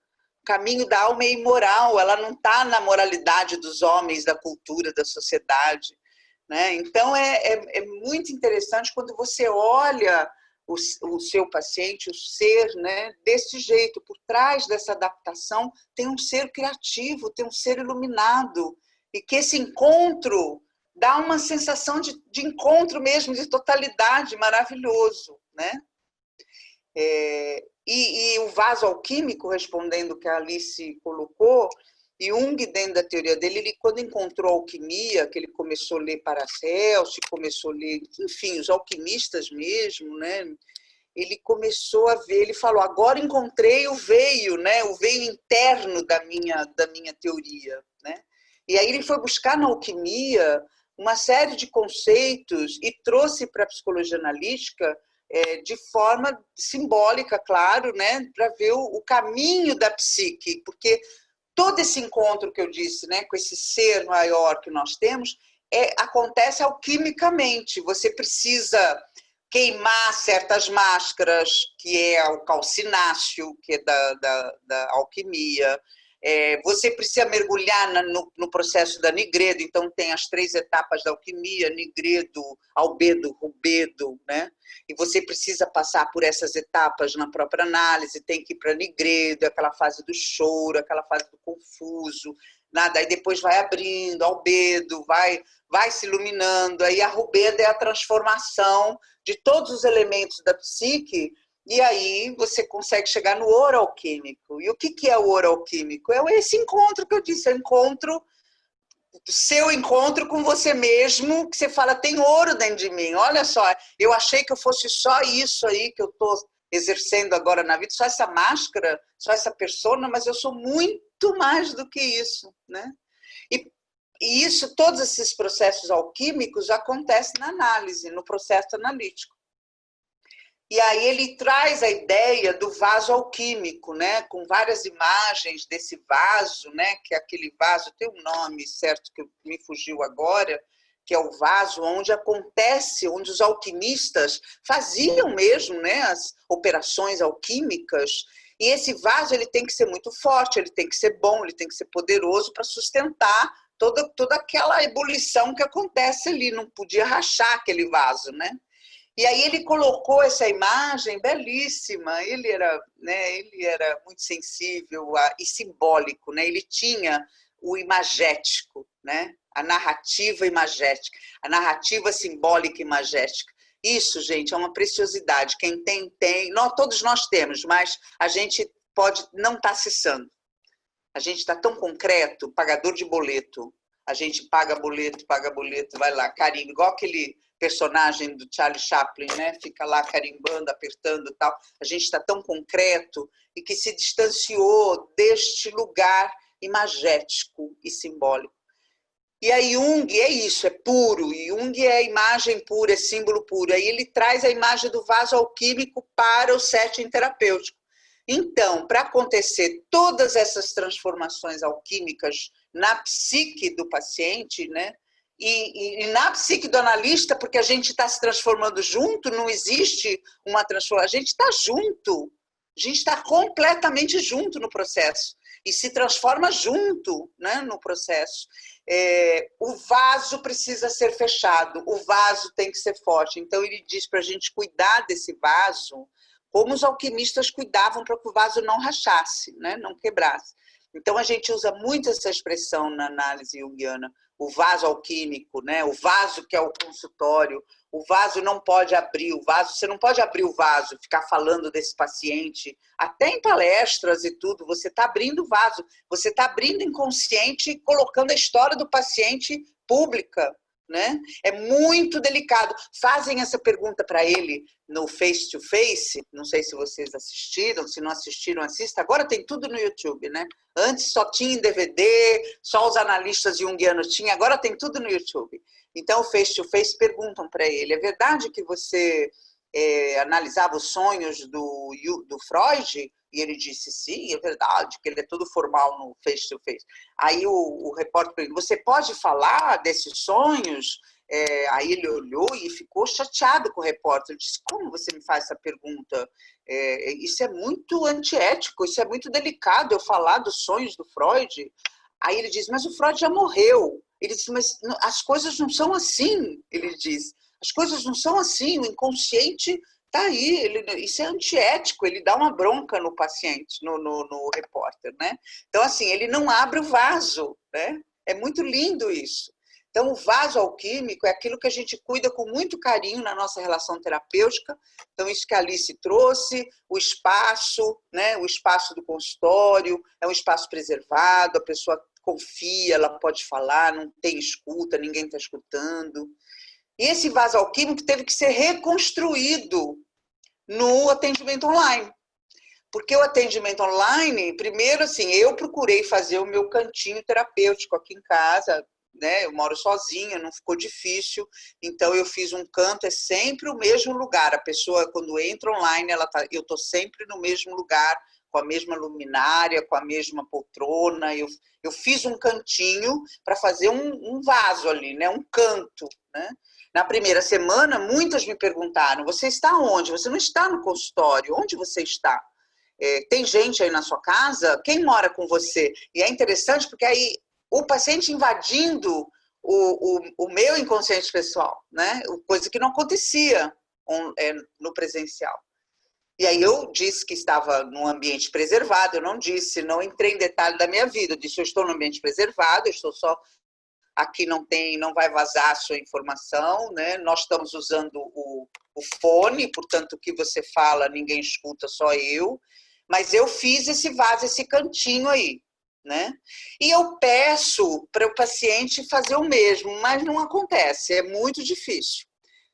caminho da alma é imoral, ela não está na moralidade dos homens, da cultura, da sociedade. Né? Então, é muito interessante quando você olha o seu paciente, o ser, né, desse jeito. Por trás dessa adaptação tem um ser criativo, tem um ser iluminado. E que esse encontro dá uma sensação de encontro mesmo, de totalidade, maravilhoso. Né? E o vaso alquímico, respondendo o que a Alice colocou, Jung, dentro da teoria dele, ele, quando encontrou a alquimia, que ele começou a ler Paracelso, começou a ler, enfim, os alquimistas mesmo, né? Ele começou a ver, ele falou, agora encontrei o veio, né? O veio interno da minha teoria. Né? E aí ele foi buscar na alquimia uma série de conceitos e trouxe para a psicologia analítica de forma simbólica, claro, né? Para ver o caminho da psique, porque todo esse encontro que eu disse, né, com esse ser maior que nós temos, acontece alquimicamente. Você precisa queimar certas máscaras, que é o calcináceo, que é da alquimia. Você precisa mergulhar no processo da Nigredo, então tem as 3 etapas da alquimia, Nigredo, Albedo, Rubedo, né? E você precisa passar por essas etapas na própria análise, tem que ir para Nigredo, aquela fase do choro, aquela fase do confuso, nada, aí depois vai abrindo, Albedo, vai se iluminando, aí a Rubedo é a transformação de todos os elementos da psique. E aí você consegue chegar no ouro alquímico. E o que é o ouro alquímico? É esse encontro que eu disse, é seu encontro com você mesmo, que você fala, tem ouro dentro de mim. Olha só, eu achei que eu fosse só isso aí que eu estou exercendo agora na vida, só essa máscara, só essa persona, mas eu sou muito mais do que isso. Né? E isso, todos esses processos alquímicos acontecem na análise, no processo analítico. E aí ele traz a ideia do vaso alquímico, né? Com várias imagens desse vaso, né? Que é aquele vaso, tem um nome certo que me fugiu agora, que é o vaso onde acontece, onde os alquimistas faziam mesmo, né? As operações alquímicas. E esse vaso ele tem que ser muito forte, ele tem que ser bom, ele tem que ser poderoso para sustentar toda aquela ebulição que acontece ali. Não podia rachar aquele vaso, né? E aí ele colocou essa imagem belíssima. Ele era, né, ele era muito sensível e simbólico, né? Ele tinha o imagético, né? A narrativa imagética, a narrativa simbólica imagética. Isso, gente, é uma preciosidade. Quem tem, tem. Todos nós temos, mas a gente pode não estar acessando. A gente está tão concreto, pagador de boleto. A gente paga boleto, vai lá, carimba. Igual aquele personagem do Charlie Chaplin, né? Fica lá carimbando, apertando e tal. A gente está tão concreto e que se distanciou deste lugar imagético e simbólico. E aí Jung é isso, é puro. Jung é imagem pura, é símbolo puro. Aí ele traz a imagem do vaso alquímico para o setting terapêutico. Então, para acontecer todas essas transformações alquímicas na psique do paciente, né? E na psique do analista, porque a gente está se transformando junto, não existe uma transformação, a gente está junto, a gente está completamente junto no processo e se transforma junto, né, no processo. O vaso precisa ser fechado, o vaso tem que ser forte. Então ele diz para a gente cuidar desse vaso como os alquimistas cuidavam para que o vaso não rachasse, né, não quebrasse. Então a gente usa muito essa expressão na análise junguiana, o vaso alquímico, né? O vaso que é o consultório, o vaso não pode abrir, você não pode abrir o vaso, ficar falando desse paciente, até em palestras e tudo, você está abrindo o vaso, você está abrindo inconsciente e colocando a história do paciente pública, né? É muito delicado. Fazem essa pergunta para ele no Face to Face, não sei se vocês assistiram, se não assistiram, assista. Agora tem tudo no YouTube, né? Antes só tinha em DVD, só os analistas junguianos tinham, agora tem tudo no YouTube. Então o Face to Face perguntam para ele, é verdade que você analisava os sonhos do Freud? E ele disse, sim, é verdade, que ele é todo formal no face-to-face. Aí o repórter perguntou, você pode falar desses sonhos? Aí ele olhou e ficou chateado com o repórter. Ele disse, como você me faz essa pergunta? Isso é muito antiético, isso é muito delicado, eu falar dos sonhos do Freud. Aí ele diz, mas o Freud já morreu. Ele disse, mas as coisas não são assim, ele diz. As coisas não são assim, o inconsciente está aí, isso é antiético, ele dá uma bronca no paciente, no repórter, né? Então, assim, ele não abre o vaso, né? É muito lindo isso. Então, o vaso alquímico é aquilo que a gente cuida com muito carinho na nossa relação terapêutica. Então, isso que a Alice trouxe, o espaço, né? O espaço do consultório, é um espaço preservado, a pessoa confia, ela pode falar, não tem escuta, ninguém está escutando. E esse vaso alquímico teve que ser reconstruído no atendimento online. Porque o atendimento online, primeiro, assim, eu procurei fazer o meu cantinho terapêutico aqui em casa, né? Eu moro sozinha, não ficou difícil, então eu fiz um canto, é sempre o mesmo lugar. A pessoa, quando entra online, eu estou sempre no mesmo lugar, com a mesma luminária, com a mesma poltrona. Eu fiz um cantinho para fazer um vaso ali, né? Um canto, né? Na primeira semana, muitas me perguntaram, você está onde? Você não está no consultório, onde você está? Tem gente aí na sua casa? Quem mora com você? E é interessante porque aí o paciente invadindo o meu inconsciente pessoal, né? Coisa que não acontecia no presencial. E aí eu disse que estava num ambiente preservado, eu não entrei em detalhe da minha vida, eu disse, eu estou num ambiente preservado, eu estou só... Aqui não vai vazar a sua informação, né? Nós estamos usando o fone, portanto, o que você fala, ninguém escuta, só eu. Mas eu fiz esse vaso, esse cantinho aí, né? E eu peço para o paciente fazer o mesmo, mas não acontece, é muito difícil.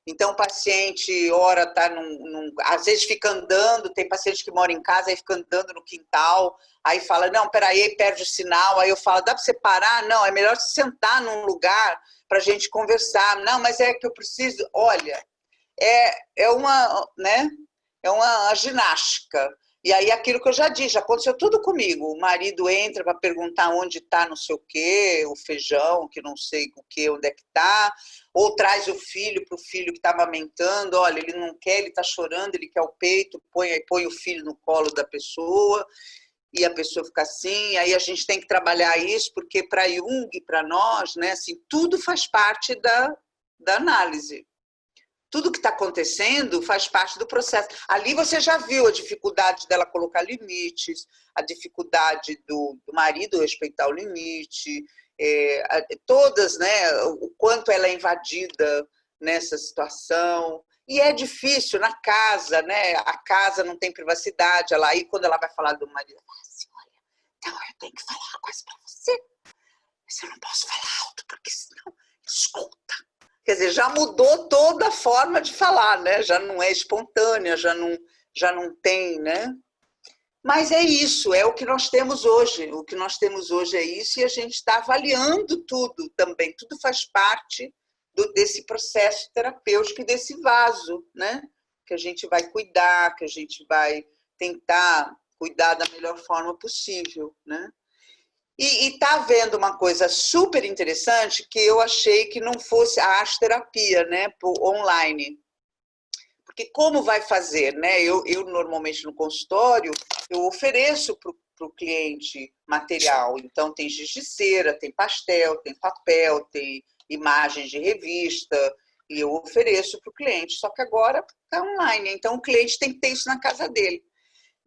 Então, o paciente, ora, está às vezes fica andando, tem paciente que mora em casa, aí fica andando no quintal, aí fala, não, peraí, aí perde o sinal, aí eu falo, dá para você parar? Não, é melhor se sentar num lugar para a gente conversar. Não, mas é que eu preciso... Olha, é uma, né? é uma ginástica. E aí aquilo que eu já disse, já aconteceu tudo comigo. O marido entra para perguntar onde está não sei o quê, o feijão, que não sei o quê, onde é que está, ou traz o filho para o filho que está amamentando, olha, ele não quer, ele está chorando, ele quer o peito, põe o filho no colo da pessoa, e a pessoa fica assim, aí a gente tem que trabalhar isso, porque para Jung, para nós, né, assim, tudo faz parte da análise. Tudo que está acontecendo faz parte do processo. Ali você já viu a dificuldade dela colocar limites, a dificuldade do marido respeitar o limite, todas, né, o quanto ela é invadida nessa situação. E é difícil na casa, né? A casa não tem privacidade. Aí, quando ela vai falar do marido, ela fala assim, olha, então eu tenho que falar uma coisa para você, mas eu não posso falar alto, porque senão escuta. Quer dizer, já mudou toda a forma de falar, né? Já não é espontânea, já não tem, né? Mas é isso, é o que nós temos hoje. O que nós temos hoje é isso, e a gente está avaliando tudo também. Tudo faz parte desse processo terapêutico e desse vaso, né? Que a gente vai cuidar, que a gente vai tentar cuidar da melhor forma possível, né? E está havendo uma coisa super interessante que eu achei que não fosse a arte-terapia, né, online. Porque como vai fazer, né? Eu normalmente no consultório, eu ofereço para o cliente material. Então tem giz de cera, tem pastel, tem papel, tem imagens de revista, e eu ofereço para o cliente. Só que agora está online, então o cliente tem que ter isso na casa dele.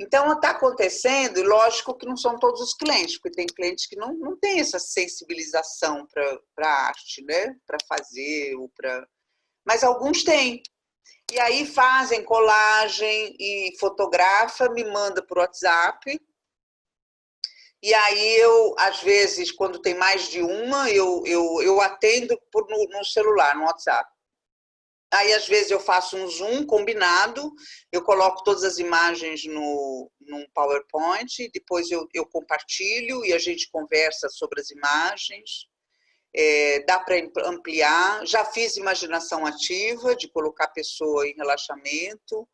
Então, está acontecendo, e lógico que não são todos os clientes, porque tem clientes que não têm essa sensibilização para a arte, né? Para fazer, mas alguns têm. E aí fazem colagem e fotografa, me manda por WhatsApp. E aí eu, às vezes, quando tem mais de uma, eu atendo no celular, no WhatsApp. Aí, às vezes, eu faço um Zoom combinado, eu coloco todas as imagens num PowerPoint, depois eu compartilho e a gente conversa sobre as imagens. Dá para ampliar. Já fiz imaginação ativa, de colocar a pessoa em relaxamento,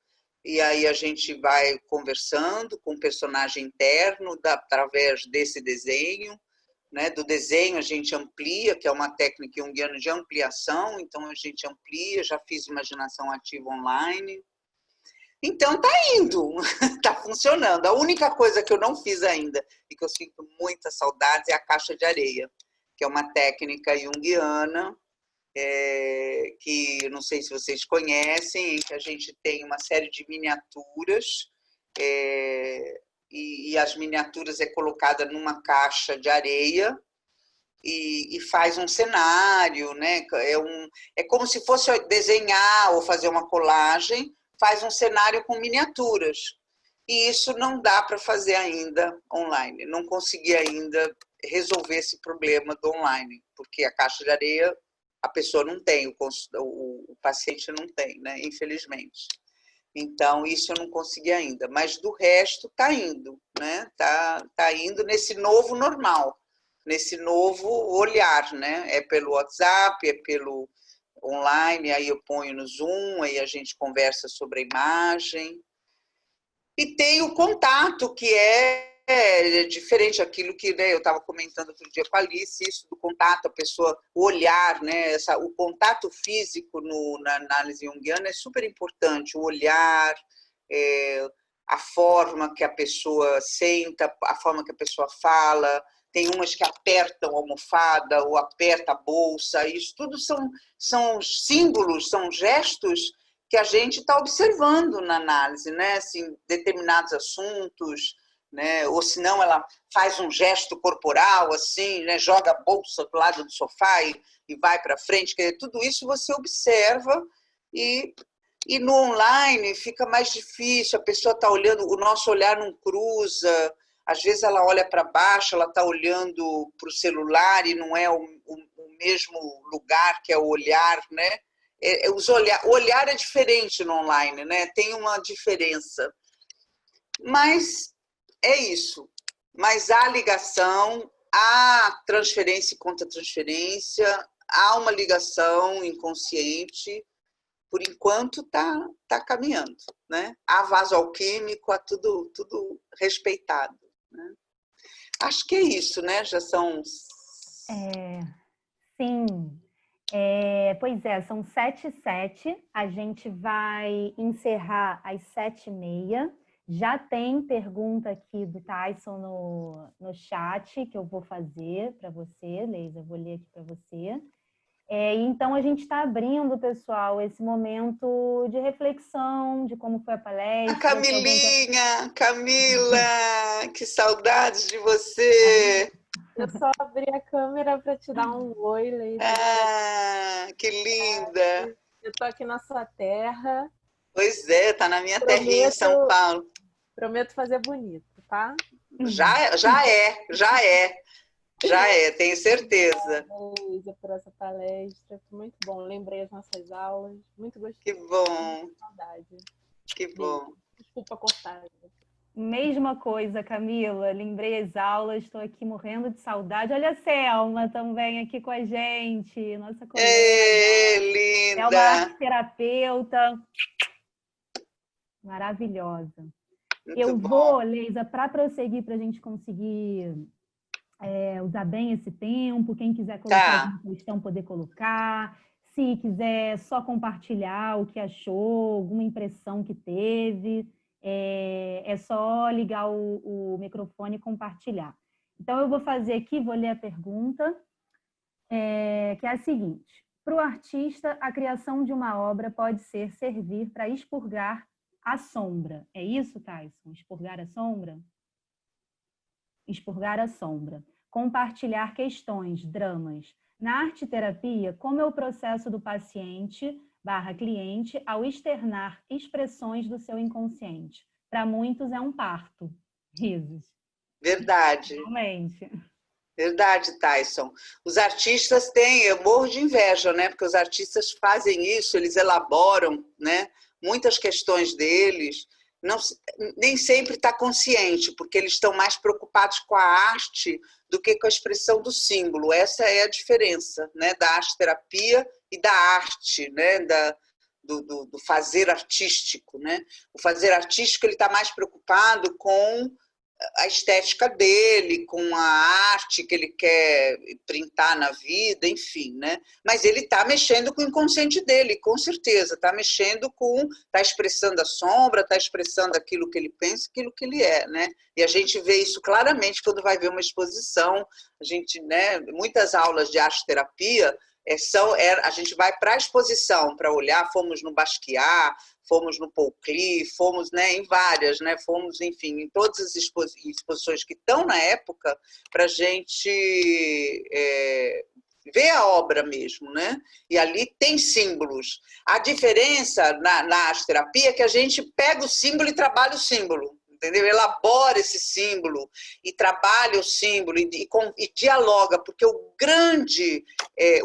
e aí a gente vai conversando com o personagem interno através desse desenho. Né, do desenho a gente amplia, que é uma técnica junguiana de ampliação, então a gente amplia, já fiz imaginação ativa online. Então está indo, está funcionando. A única coisa que eu não fiz ainda, e que eu sinto muita saudade, é a caixa de areia, que é uma técnica junguiana, que não sei se vocês conhecem, em que a gente tem uma série de miniaturas, e as miniaturas é colocada numa caixa de areia e faz um cenário, né? É como se fosse desenhar ou fazer uma colagem, faz um cenário com miniaturas. E isso não dá para fazer ainda online. Não consegui ainda resolver esse problema do online, porque a caixa de areia a pessoa não tem, o paciente não tem, né? Infelizmente. Então, isso eu não consegui ainda, mas do resto está indo, né? Tá indo nesse novo normal, nesse novo olhar, né? É pelo WhatsApp, é pelo online, aí eu ponho no Zoom, aí a gente conversa sobre a imagem. E tem o contato, que é diferente daquilo que, né, eu estava comentando outro dia com a Alice, isso do contato, a pessoa, o olhar, né, o contato físico na análise junguiana é super importante, o olhar, a forma que a pessoa senta, a forma que a pessoa fala. Tem umas que apertam a almofada ou aperta a bolsa, isso tudo são símbolos, são gestos que a gente está observando na análise, né? Assim, determinados assuntos, né? Ou senão ela faz um gesto corporal, assim, né? Joga a bolsa do lado do sofá e vai para frente. Quer dizer, tudo isso você observa e no online fica mais difícil, a pessoa está olhando, o nosso olhar não cruza, às vezes ela olha para baixo, ela está olhando para o celular e não é o mesmo lugar que é o olhar, né? O olhar é diferente no online, né? Tem uma diferença. Mas é isso. Mas há ligação, há transferência e contra-transferência, há uma ligação inconsciente, por enquanto tá caminhando, né? Há vaso alquímico, há tudo respeitado, né? Acho que é isso, né? Já são... Sim. Pois é, são 7h07, a gente vai encerrar às 7h30. Já tem pergunta aqui do Tyson no chat que eu vou fazer para você, Leisa, eu vou ler aqui para você. Então, a gente está abrindo, pessoal, esse momento de reflexão, de como foi a palestra. A Camilinha, Camila, que saudades de você! Eu só abri a câmera para te dar um oi, Leisa. Ah, que linda! Eu tô aqui na sua terra. Pois é, tá na minha terrinha em São Paulo. Prometo fazer bonito, tá? Já é, tenho certeza. Leisa, por essa palestra, foi muito bom. Lembrei as nossas aulas, muito gostoso. Que bom. Saudade. Que bom. Desculpa cortar. Mesma coisa, Camila. Lembrei as aulas, estou aqui morrendo de saudade. Olha a Selma também aqui com a gente, nossa colega. Linda! É uma arteterapeuta maravilhosa. Eu vou, Leisa, para prosseguir, para a gente conseguir usar bem esse tempo. Quem quiser colocar alguma questão, poder colocar. Se quiser só compartilhar o que achou, alguma impressão que teve. É só ligar o microfone e compartilhar. Então, eu vou fazer aqui, vou ler a pergunta, que é a seguinte. Para o artista, a criação de uma obra pode servir para expurgar a sombra. É isso, Tyson? Expurgar a sombra? Expurgar a sombra. Compartilhar questões, dramas. Na arte-terapia, como é o processo do paciente/cliente ao externar expressões do seu inconsciente? Para muitos é um parto. Risos. Verdade. Realmente. Verdade, Tyson. Os artistas têm, eu morro de inveja, né? Porque os artistas fazem isso, eles elaboram, né? Muitas questões deles. Nem sempre está consciente, porque eles estão mais preocupados com a arte do que com a expressão do símbolo. Essa é a diferença, né, da arte-terapia e da arte, né, do fazer artístico. Né? O fazer artístico ele está mais preocupado com a estética dele, com a arte que ele quer printar na vida, enfim, né? Mas ele está mexendo com o inconsciente dele, com certeza, está mexendo está expressando a sombra, está expressando aquilo que ele pensa, aquilo que ele é, né? E a gente vê isso claramente quando vai ver uma exposição, a gente, né? Muitas aulas de arte-terapia a gente vai para a exposição para olhar, fomos no Basquiat, fomos no Paul Klee, fomos, né, em várias, né, fomos, enfim, em todas as exposições que estão na época, para a gente ver a obra mesmo, né? E ali tem símbolos. A diferença na arte-terapia é que a gente pega o símbolo e trabalha o símbolo, entendeu? Elabora esse símbolo e trabalha o símbolo e dialoga, porque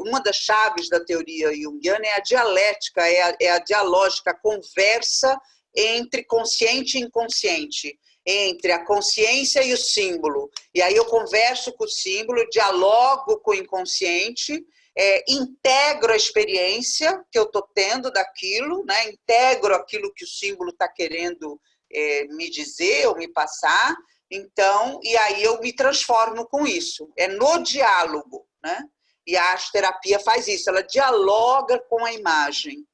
uma das chaves da teoria junguiana é a dialética, é a dialógica, a conversa entre consciente e inconsciente, entre a consciência e o símbolo. E aí eu converso com o símbolo, dialogo com o inconsciente, integro a experiência que eu estou tendo daquilo, né? Integro aquilo que o símbolo está querendo me dizer ou me passar, então, e aí eu me transformo com isso. É no diálogo, né? E a arte-terapia faz isso, ela dialoga com a imagem.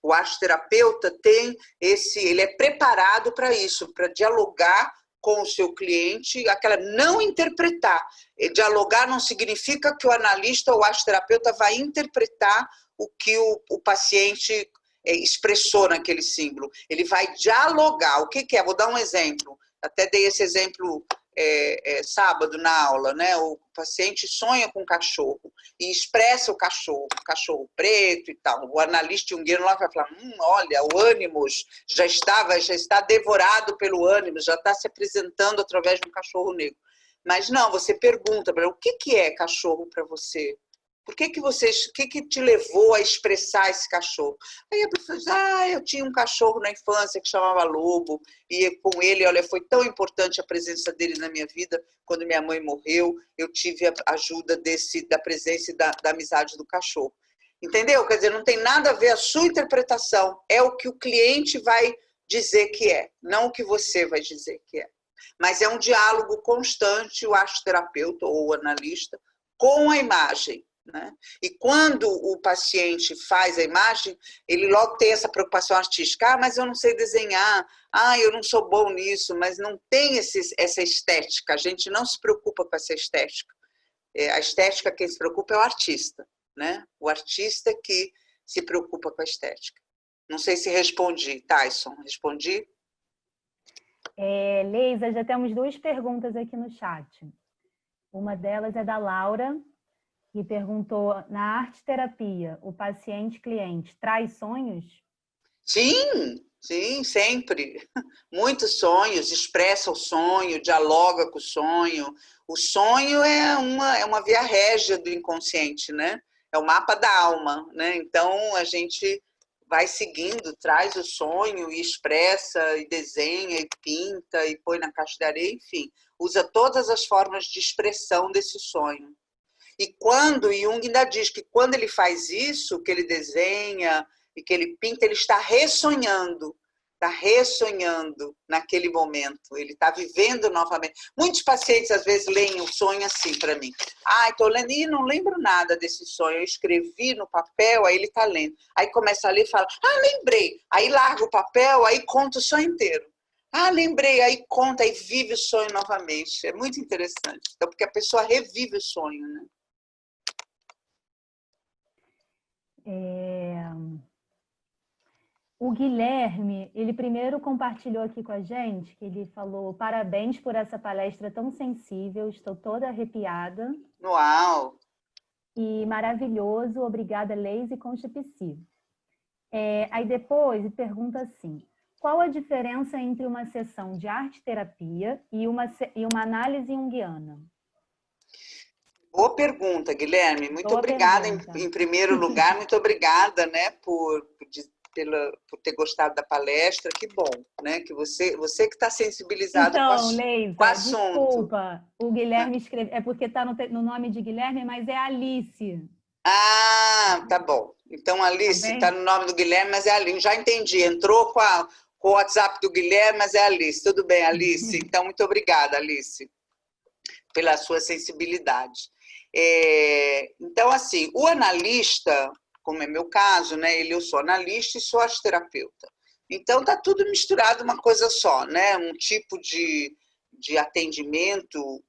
O arte-terapeuta ele é preparado para isso, para dialogar com o seu cliente, não interpretar. Dialogar não significa que o analista ou o arte-terapeuta vai interpretar o que o paciente expressou naquele símbolo. Ele vai dialogar. O que é? Vou dar um exemplo. Até dei esse exemplo sábado na aula, né? O paciente sonha com um cachorro e expressa o cachorro preto e tal. O analista junguiano lá vai falar, olha, o ânimos já está devorado pelo ânimos, já está se apresentando através de um cachorro negro. Mas não, você pergunta para ele, o que é cachorro para você? O que te levou a expressar esse cachorro? Aí a pessoa diz, eu tinha um cachorro na infância que chamava Lobo, e com ele, olha, foi tão importante a presença dele na minha vida, quando minha mãe morreu, eu tive a ajuda da presença e da amizade do cachorro. Entendeu? Quer dizer, não tem nada a ver a sua interpretação, é o que o cliente vai dizer que é, não o que você vai dizer que é. Mas é um diálogo constante, o arteterapeuta ou o analista, com a imagem, né? E quando o paciente faz a imagem, ele logo tem essa preocupação artística. Mas eu não sei desenhar, eu não sou bom nisso, mas não tem essa estética. A gente não se preocupa com essa estética. A estética, quem se preocupa é o artista, né? O artista que se preocupa com a estética. Não sei se respondi, Tyson. Respondi? Leisa, já temos 2 perguntas aqui no chat. Uma delas é da Laura, que perguntou: na arte-terapia, o paciente-cliente traz sonhos? Sim, sim, sempre. Muitos sonhos, expressa o sonho, dialoga com o sonho. O sonho é uma via régia do inconsciente, né? É o mapa da alma, né? Então, a gente vai seguindo, traz o sonho e expressa, e desenha, e pinta, e põe na caixa de areia, enfim. Usa todas as formas de expressão desse sonho. E Jung ainda diz que quando ele faz isso, que ele desenha e que ele pinta, ele está ressonhando naquele momento, ele está vivendo novamente. Muitos pacientes às vezes leem o sonho assim para mim: estou lendo e não lembro nada desse sonho, eu escrevi no papel, aí ele está lendo, aí começa a ler e fala: lembrei, aí larga o papel, aí conta o sonho inteiro. Lembrei, aí conta, aí vive o sonho novamente. É muito interessante, então, porque a pessoa revive o sonho, né? O Guilherme, ele primeiro compartilhou aqui com a gente, que ele falou: parabéns por essa palestra tão sensível, estou toda arrepiada. Uau! E maravilhoso, obrigada, Leise Concha-Psi. Aí depois pergunta assim: qual a diferença entre uma sessão de arte-terapia e uma análise junguiana? Boa pergunta, Guilherme. Muito Boa obrigada, pergunta. em primeiro lugar, muito obrigada, né, por ter gostado da palestra. Que bom, né, que você que está sensibilizado então, com Leisa, o assunto. Desculpa, o Guilherme escreveu, é porque está no nome de Guilherme, mas é Alice. Tá bom. Então, Alice, está Tá no nome do Guilherme, mas é Alice. Já entendi, entrou com o WhatsApp do Guilherme, mas é Alice. Tudo bem, Alice. Então, muito obrigada, Alice, pela sua sensibilidade. Então, assim, o analista, como é meu caso, né? Eu sou analista e sou arte-terapeuta. Então, está tudo misturado uma coisa só, né? Um tipo de atendimento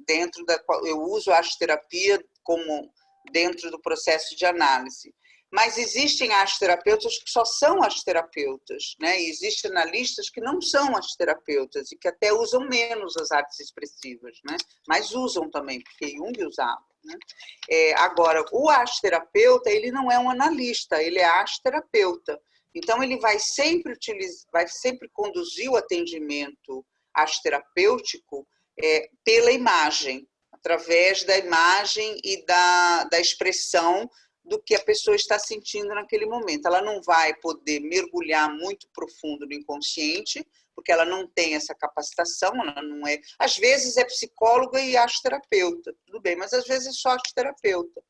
dentro da qual eu uso a arte-terapia como dentro do processo de análise. Mas existem arte-terapeutas que só são arte-terapeutas, né? E existem analistas que não são arte-terapeutas e que até usam menos as artes expressivas, né? Mas usam também, porque Jung usava, né? Agora, o arte-terapeuta, ele não é um analista, ele é arte-terapeuta. Então, ele vai sempre conduzir o atendimento arte-terapêutico pela imagem, através da imagem e da expressão do que a pessoa está sentindo naquele momento. Ela não vai poder mergulhar muito profundo no inconsciente, porque ela não tem essa capacitação, ela não é. Às vezes é psicóloga e arte-terapeuta, tudo bem, mas às vezes é só arte-terapeuta.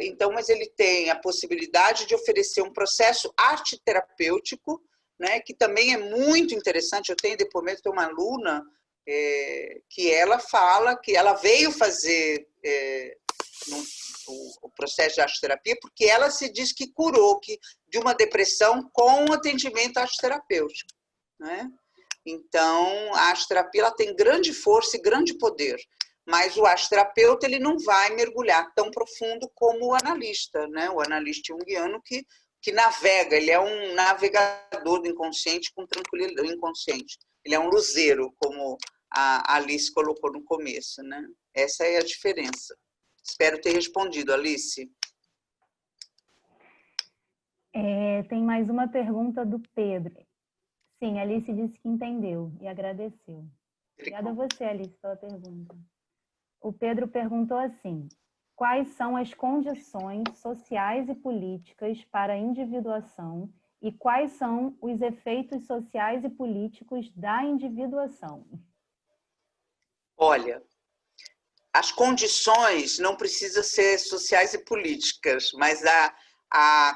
Então, mas ele tem a possibilidade de oferecer um processo arte-terapêutico, né, que também é muito interessante. Eu tenho depoimento de uma aluna que ela fala que ela veio fazer o processo de arte-terapia porque ela se diz que curou de uma depressão com atendimento arte-terapêutico, né? Então, a arte-terapia ela tem grande força e grande poder, mas o arte-terapeuta ele não vai mergulhar tão profundo como o analista, né? O analista junguiano que navega, ele é um navegador do inconsciente com tranquilidade do inconsciente. Ele é um luzeiro, como a Alice colocou no começo, né? Essa é a diferença. Espero ter respondido, Alice. Tem mais uma pergunta do Pedro. Sim, a Alice disse que entendeu e agradeceu. Obrigada a você, Alice, pela pergunta. O Pedro perguntou assim: quais são as condições sociais e políticas para a individuação e quais são os efeitos sociais e políticos da individuação? Olha, as condições não precisam ser sociais e políticas, mas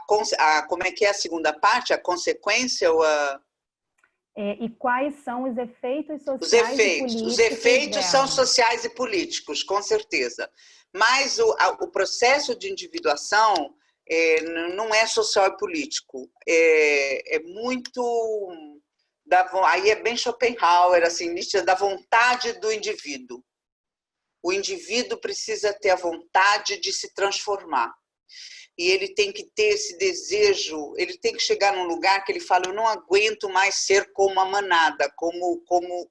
como é que é a segunda parte? A consequência ou a... E quais são os efeitos Os sociais e políticos efeitos. Os efeitos são dela? sociais e políticos, com certeza. Mas o processo de individuação não é social e político. É muito... aí é bem Schopenhauer, assim, Nietzsche, da vontade do indivíduo. O indivíduo precisa ter a vontade de se transformar. E ele tem que ter esse desejo, ele tem que chegar num lugar que ele fala, eu não aguento mais ser como a manada, como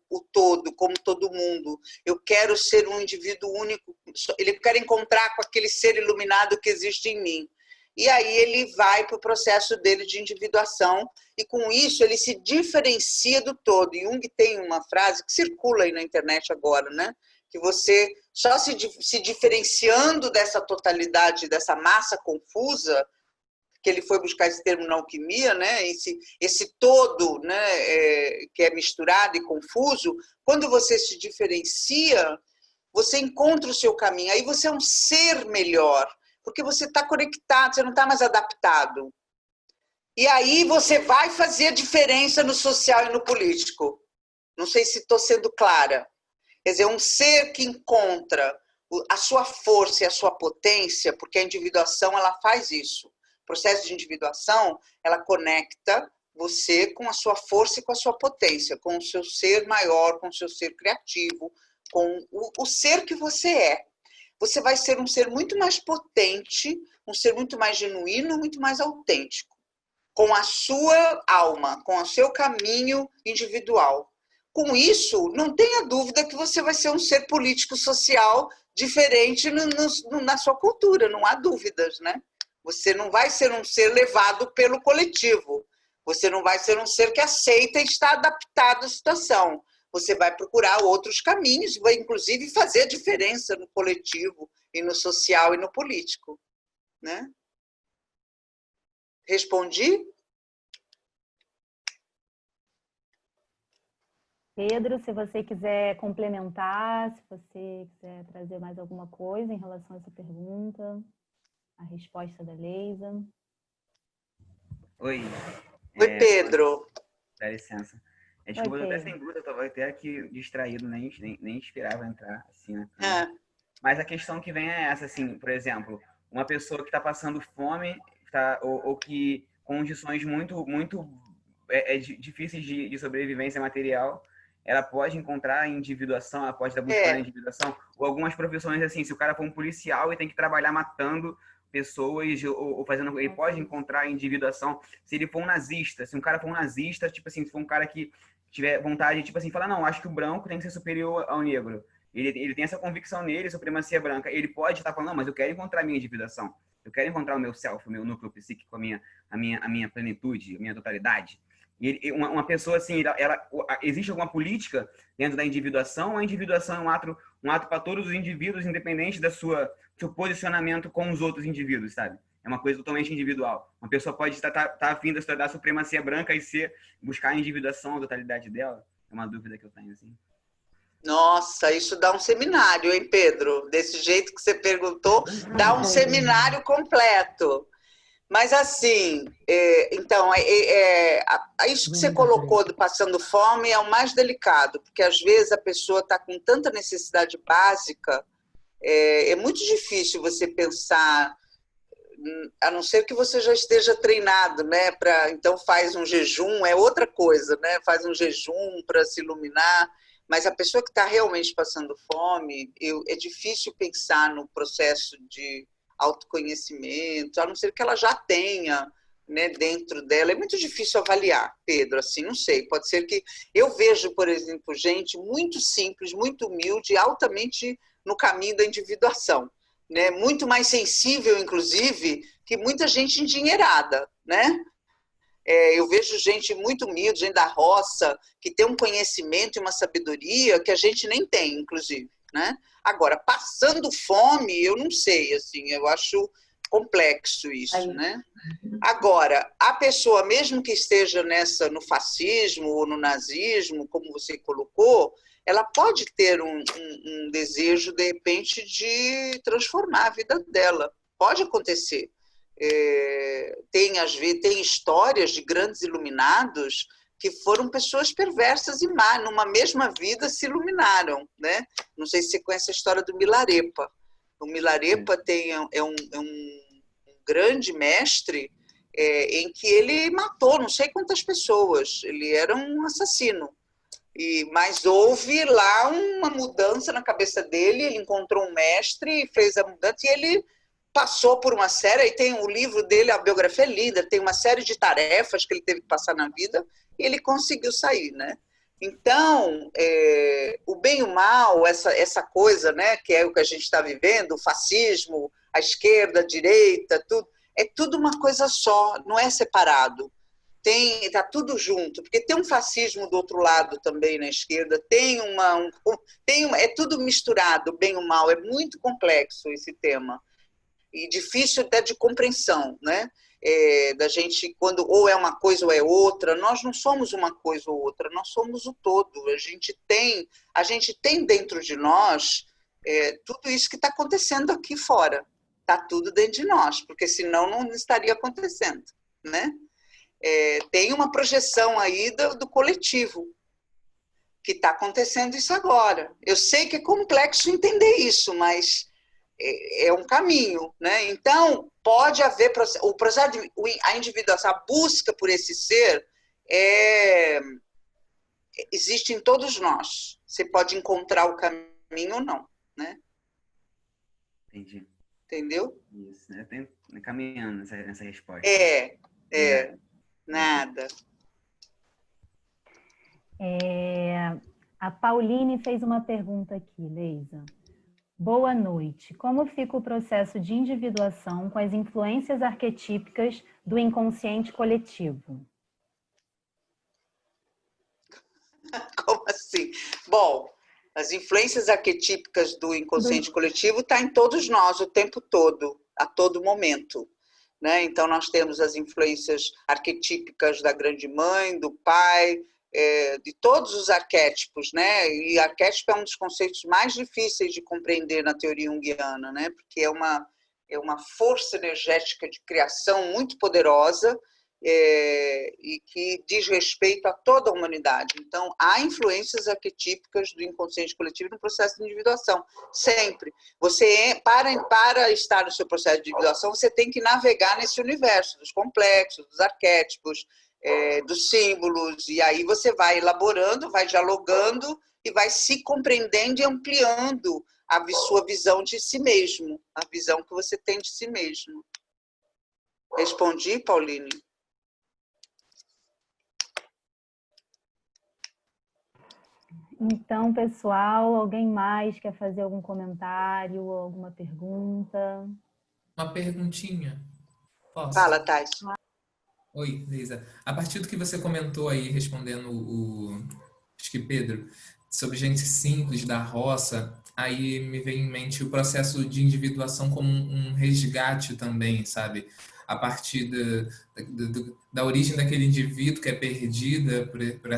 o todo, como todo mundo. Eu quero ser um indivíduo único, ele quer encontrar com aquele ser iluminado que existe em mim. E aí ele vai para o processo dele de individuação, e com isso ele se diferencia do todo. E Jung tem uma frase que circula aí na internet agora, né? Que você, só se diferenciando dessa totalidade, dessa massa confusa, que ele foi buscar esse termo na alquimia, né? Esse todo, né? Que é misturado e confuso, quando você se diferencia, você encontra o seu caminho, aí você é um ser melhor, porque você está conectado, você não está mais adaptado. E aí você vai fazer a diferença no social e no político. Não sei se estou sendo clara. Quer dizer, um ser que encontra a sua força e a sua potência, porque a individuação ela faz isso. O processo de individuação, ela conecta você com a sua força e com a sua potência, com o seu ser maior, com o seu ser criativo, com o ser que você é. Você vai ser um ser muito mais potente, um ser muito mais genuíno, muito mais autêntico, com a sua alma, com o seu caminho individual. Com isso, não tenha dúvida que você vai ser um ser político-social diferente na sua cultura, não há dúvidas, né? Você não vai ser um ser levado pelo coletivo, você não vai ser um ser que aceita e está adaptado à situação. Você vai procurar outros caminhos, vai inclusive fazer a diferença no coletivo, e no social e no político, né? Respondi? Pedro, se você quiser complementar, se você quiser trazer mais alguma coisa em relação a essa pergunta, a resposta da Leisa. Oi. Oi, Pedro. Dá licença. Desculpa, eu até sem dúvida, eu estava até aqui distraído, nem esperava entrar assim, né? Mas a questão que vem é essa, assim, por exemplo, uma pessoa que está passando fome, ou que condições muito difíceis de sobrevivência material, ela pode encontrar a individuação, ela pode estar buscando a individuação, ou algumas profissões assim, se o cara for um policial e tem que trabalhar matando pessoas ou fazendo, ele pode encontrar a individuação. Se ele for um nazista, se um cara for um nazista, tipo assim, se for um cara que tiver vontade, tipo assim, falar, não, acho que o branco tem que ser superior ao negro. Ele tem essa convicção nele, supremacia branca. Ele pode estar falando, não, mas eu quero encontrar a minha individuação. Eu quero encontrar o meu self, o meu núcleo psíquico, a minha plenitude, a minha totalidade. E uma pessoa assim, existe alguma política dentro da individuação? Ou a individuação é um ato para todos os indivíduos, independente do seu posicionamento com os outros indivíduos, sabe? É uma coisa totalmente individual. Uma pessoa pode estar afim de estudar a supremacia branca e buscar a individuação, a totalidade dela. É uma dúvida que eu tenho, assim. Nossa, isso dá um seminário, hein, Pedro? Desse jeito que você perguntou, dá um seminário completo. Mas, assim, então, isso que você colocou do passando fome é o mais delicado, porque, às vezes, a pessoa está com tanta necessidade básica, é muito difícil você pensar, a não ser que você já esteja treinado, né? Então, faz um jejum, é outra coisa, né? Faz um jejum para se iluminar. Mas a pessoa que está realmente passando fome, é difícil pensar no processo de autoconhecimento, a não ser que ela já tenha, né, dentro dela. É muito difícil avaliar, Pedro, assim, não sei. Pode ser que... Eu vejo, por exemplo, gente muito simples, muito humilde, altamente no caminho da individuação, né? Muito mais sensível, inclusive, que muita gente endinheirada, né? Eu vejo gente muito humilde, gente da roça, que tem um conhecimento e uma sabedoria que a gente nem tem, inclusive, né? Agora, passando fome, eu não sei, assim, eu acho complexo isso, né? Agora, a pessoa, mesmo que esteja no fascismo ou no nazismo, como você colocou, ela pode ter um desejo, de repente, de transformar a vida dela. Pode acontecer. Tem histórias de grandes iluminados que foram pessoas perversas e má, numa mesma vida se iluminaram, né? Não sei se você conhece a história do Milarepa. O Milarepa é um grande mestre em que ele matou não sei quantas pessoas. Ele era um assassino. Mas houve lá uma mudança na cabeça dele, ele encontrou um mestre e fez a mudança, e ele passou por uma série, e tem o livro dele, a biografia é linda, tem uma série de tarefas que ele teve que passar na vida, e ele conseguiu sair, né? Então, o bem e o mal, essa coisa, né, que é o que a gente está vivendo, o fascismo, a esquerda, a direita, tudo, é tudo uma coisa só, não é separado. Está tudo junto, porque tem um fascismo do outro lado também na esquerda, é tudo misturado, o bem e o mal, é muito complexo esse tema, e difícil até de compreensão, né? Da gente, quando ou é uma coisa ou é outra, nós não somos uma coisa ou outra, nós somos o todo, a gente tem dentro de nós tudo isso que está acontecendo aqui fora, está tudo dentro de nós, porque senão não estaria acontecendo, né? Tem uma projeção aí do coletivo, que está acontecendo isso agora. Eu sei que é complexo entender isso, mas é um caminho, né? Então, pode haver o processo, a individuação, a busca por esse ser existe em todos nós. Você pode encontrar o caminho ou não, né? Entendi. Entendeu? Isso, né? Caminhando nessa resposta. Nada. A Pauline fez uma pergunta aqui, Leisa. Boa noite. Como fica o processo de individuação com as influências arquetípicas do inconsciente coletivo? Como assim? Bom, as influências arquetípicas do inconsciente coletivo estão em todos nós o tempo todo, a todo momento. Né? Então, nós temos as influências arquetípicas da grande mãe, do pai, de todos os arquétipos, né? E arquétipo é um dos conceitos mais difíceis de compreender na teoria junguiana, né? Porque é uma força energética de criação muito poderosa e que diz respeito a toda a humanidade. Então, há influências arquetípicas do inconsciente coletivo no processo de individuação, sempre. Você, para estar no seu processo de individuação, você tem que navegar nesse universo dos complexos, dos arquétipos, dos símbolos, e aí você vai elaborando, vai dialogando e vai se compreendendo e ampliando a sua visão de si mesmo, a visão que você tem de si mesmo. Respondi, Pauline? Então, pessoal, alguém mais quer fazer algum comentário ou alguma pergunta? Uma perguntinha. Posso? Fala, Thais. Oi, Leisa. A partir do que você comentou aí, respondendo acho que Pedro, sobre gente simples da roça, aí me vem em mente o processo de individuação como um resgate também, sabe? A partir da origem daquele indivíduo que é perdida por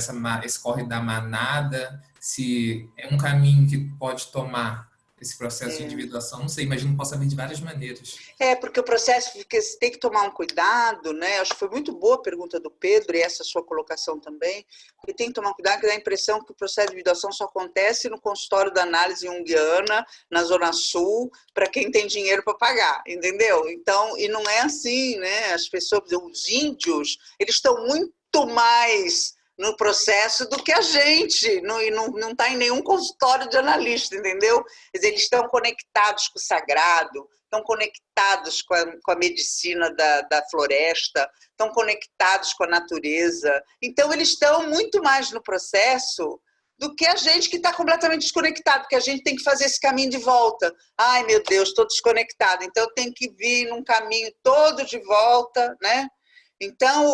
esse corre da manada, se é um caminho que pode tomar esse processo de individuação, não sei, imagino que possa vir de várias maneiras. Porque o processo você tem que tomar um cuidado, né? Acho que foi muito boa a pergunta do Pedro e essa sua colocação também, porque tem que tomar cuidado, que dá a impressão que o processo de individuação só acontece no consultório da análise junguiana, na Zona Sul, para quem tem dinheiro para pagar, entendeu? Então, e não é assim, né? As pessoas, os índios, eles estão muito mais no processo do que a gente, e não está em nenhum consultório de analista, entendeu? Eles estão conectados com o sagrado, estão conectados com a medicina da floresta, estão conectados com a natureza. Então, eles estão muito mais no processo do que a gente que está completamente desconectado, porque a gente tem que fazer esse caminho de volta. Ai, meu Deus, estou desconectado, então eu tenho que vir num caminho todo de volta, né? Então,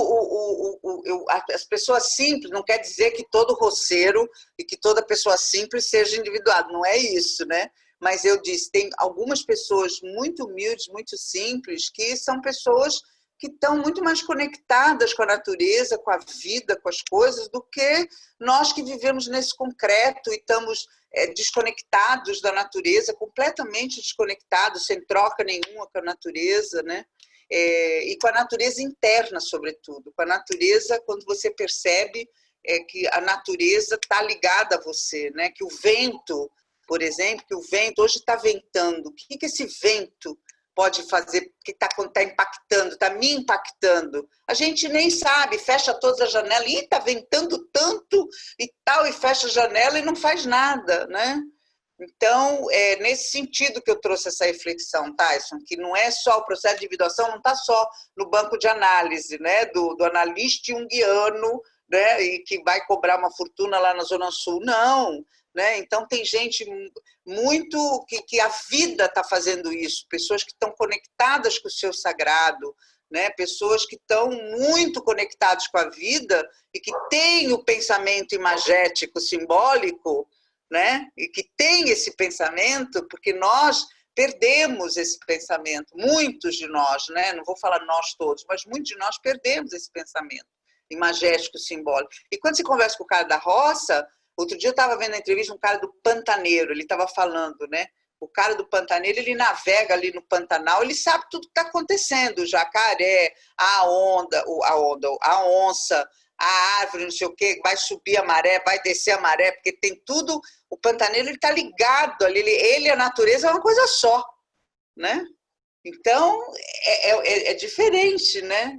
as pessoas simples, não quer dizer que todo roceiro e que toda pessoa simples seja individuado, não é isso, né? Mas eu disse, tem algumas pessoas muito humildes, muito simples, que são pessoas que estão muito mais conectadas com a natureza, com a vida, com as coisas, do que nós que vivemos nesse concreto e estamos desconectados da natureza, completamente desconectados, sem troca nenhuma com a natureza, né? e com a natureza interna, sobretudo. Com a natureza, quando você percebe que a natureza está ligada a você, né? Que o vento, por exemplo, que o vento hoje está ventando. O que esse vento pode fazer, que está impactando, está me impactando? A gente nem sabe, fecha todas as janelas, e está ventando tanto e tal, e fecha a janela e não faz nada, né? Então, é nesse sentido que eu trouxe essa reflexão, Tyson, que não é só o processo de individuação, não está só no banco de análise, né, do analista junguiano, né, e que vai cobrar uma fortuna lá na Zona Sul, não, né? Então tem gente muito que a vida está fazendo isso, pessoas que estão conectadas com o seu sagrado, né? Pessoas que estão muito conectadas com a vida e que têm o pensamento imagético simbólico, né? E que tem esse pensamento, porque nós perdemos esse pensamento, muitos de nós, né? Não vou falar nós todos, mas muitos de nós perdemos esse pensamento imagético, simbólico. E quando você conversa com o cara da roça, outro dia eu estava vendo a entrevista um cara do Pantaneiro, ele estava falando, né? O cara do Pantaneiro, ele navega ali no Pantanal, ele sabe tudo que está acontecendo, o jacaré, a onça, a árvore, não sei o quê, vai subir a maré, vai descer a maré, porque tem tudo. O Pantaneiro está ligado ali, ele e a natureza é uma coisa só, né? Então, é diferente, né?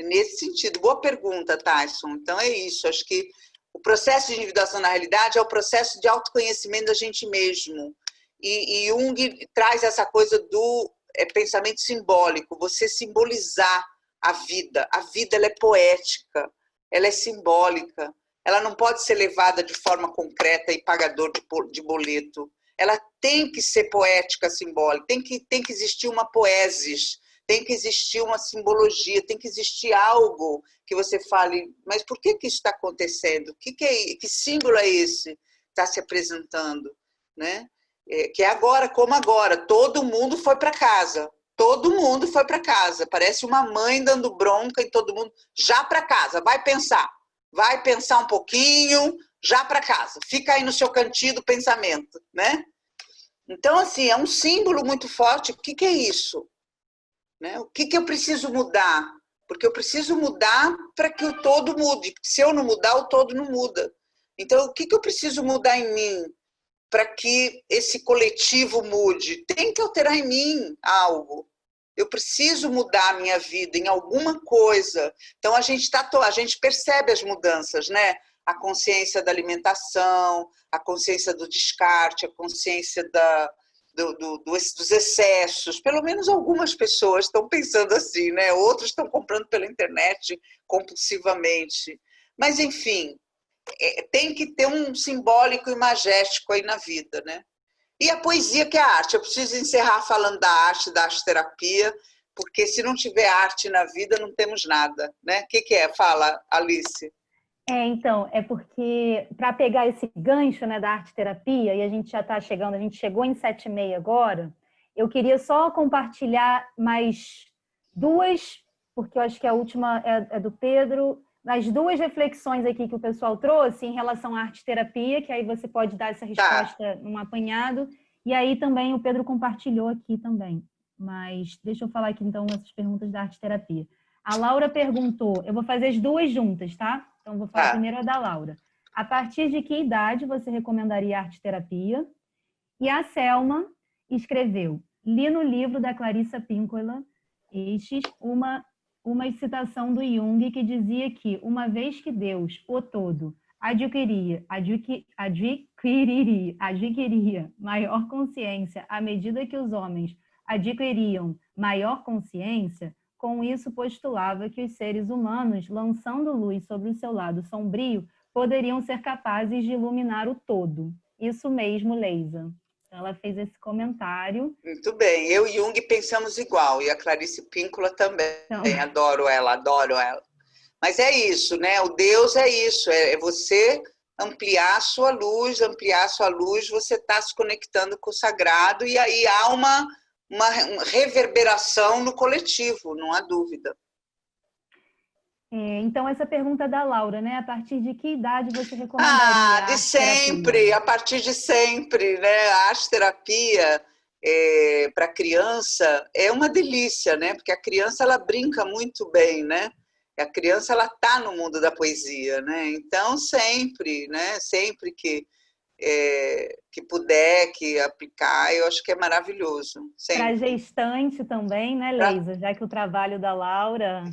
Nesse sentido. Boa pergunta, Tyson. Então, é isso. Acho que o processo de individuação, na realidade, é o processo de autoconhecimento da gente mesmo. E Jung traz essa coisa do pensamento simbólico, você simbolizar a vida. A vida, ela é poética, ela é simbólica, ela não pode ser levada de forma concreta e pagador de boleto. Ela tem que ser poética, simbólica, tem que existir uma poesis, tem que existir uma simbologia, tem que existir algo que você fale, mas por que isso está acontecendo? Que símbolo é esse que está se apresentando? Né? Que é agora, como agora, todo mundo foi para casa. Todo mundo foi para casa. Parece uma mãe dando bronca em todo mundo. Já para casa, vai pensar um pouquinho, já para casa. Fica aí no seu cantinho do pensamento, né? Então, assim, é um símbolo muito forte. O que é isso? Né? O que eu preciso mudar? Porque eu preciso mudar para que o todo mude. Se eu não mudar, o todo não muda. Então, o que eu preciso mudar em mim para que esse coletivo mude? Tem que alterar em mim algo. Eu preciso mudar a minha vida em alguma coisa. Então, a gente percebe as mudanças, né? A consciência da alimentação, a consciência do descarte, a consciência dos excessos. Pelo menos algumas pessoas estão pensando assim, né? Outros estão comprando pela internet compulsivamente. Mas, enfim, tem que ter um simbólico e magético aí na vida, né? E a poesia, que é a arte. Eu preciso encerrar falando da arte-terapia, porque se não tiver arte na vida, não temos nada, né? O que é? Fala, Alice. Então, é porque, para pegar esse gancho, né, da arte-terapia, e a gente já está chegando, a gente chegou em 7h30 agora, eu queria só compartilhar mais duas, porque eu acho que a última é do Pedro, as duas reflexões aqui que o pessoal trouxe em relação à arte-terapia, que aí você pode dar essa resposta num apanhado, e aí também o Pedro compartilhou aqui também. Mas deixa eu falar aqui, então, essas perguntas da arte-terapia. A Laura perguntou, eu vou fazer as duas juntas, tá? Então, vou falar primeiro a da Laura. A partir de que idade você recomendaria arte-terapia? E a Selma escreveu, li no livro da Clarissa Pinkola, uma citação do Jung que dizia que, uma vez que Deus, o todo, adquiriria maior consciência à medida que os homens adquiriam maior consciência, com isso postulava que os seres humanos, lançando luz sobre o seu lado sombrio, poderiam ser capazes de iluminar o todo. Isso mesmo, Leisa. Ela fez esse comentário. Muito bem. Eu e Jung pensamos igual, e a Clarice Píncola também. Então... Adoro ela. Mas é isso, né? O Deus é isso, é você ampliar a sua luz, você está se conectando com o sagrado, e aí há uma reverberação no coletivo, não há dúvida. Então, essa pergunta da Laura, né? A partir de que idade você recomendaria? De sempre, a partir de sempre, né? A arte-terapia, para a criança é uma delícia, né? Porque a criança ela brinca muito bem, né? A criança ela está no mundo da poesia, né? Então sempre, né? Sempre que puder, que aplicar, eu acho que é maravilhoso. Para gestante também, né, Leisa? Já que o trabalho da Laura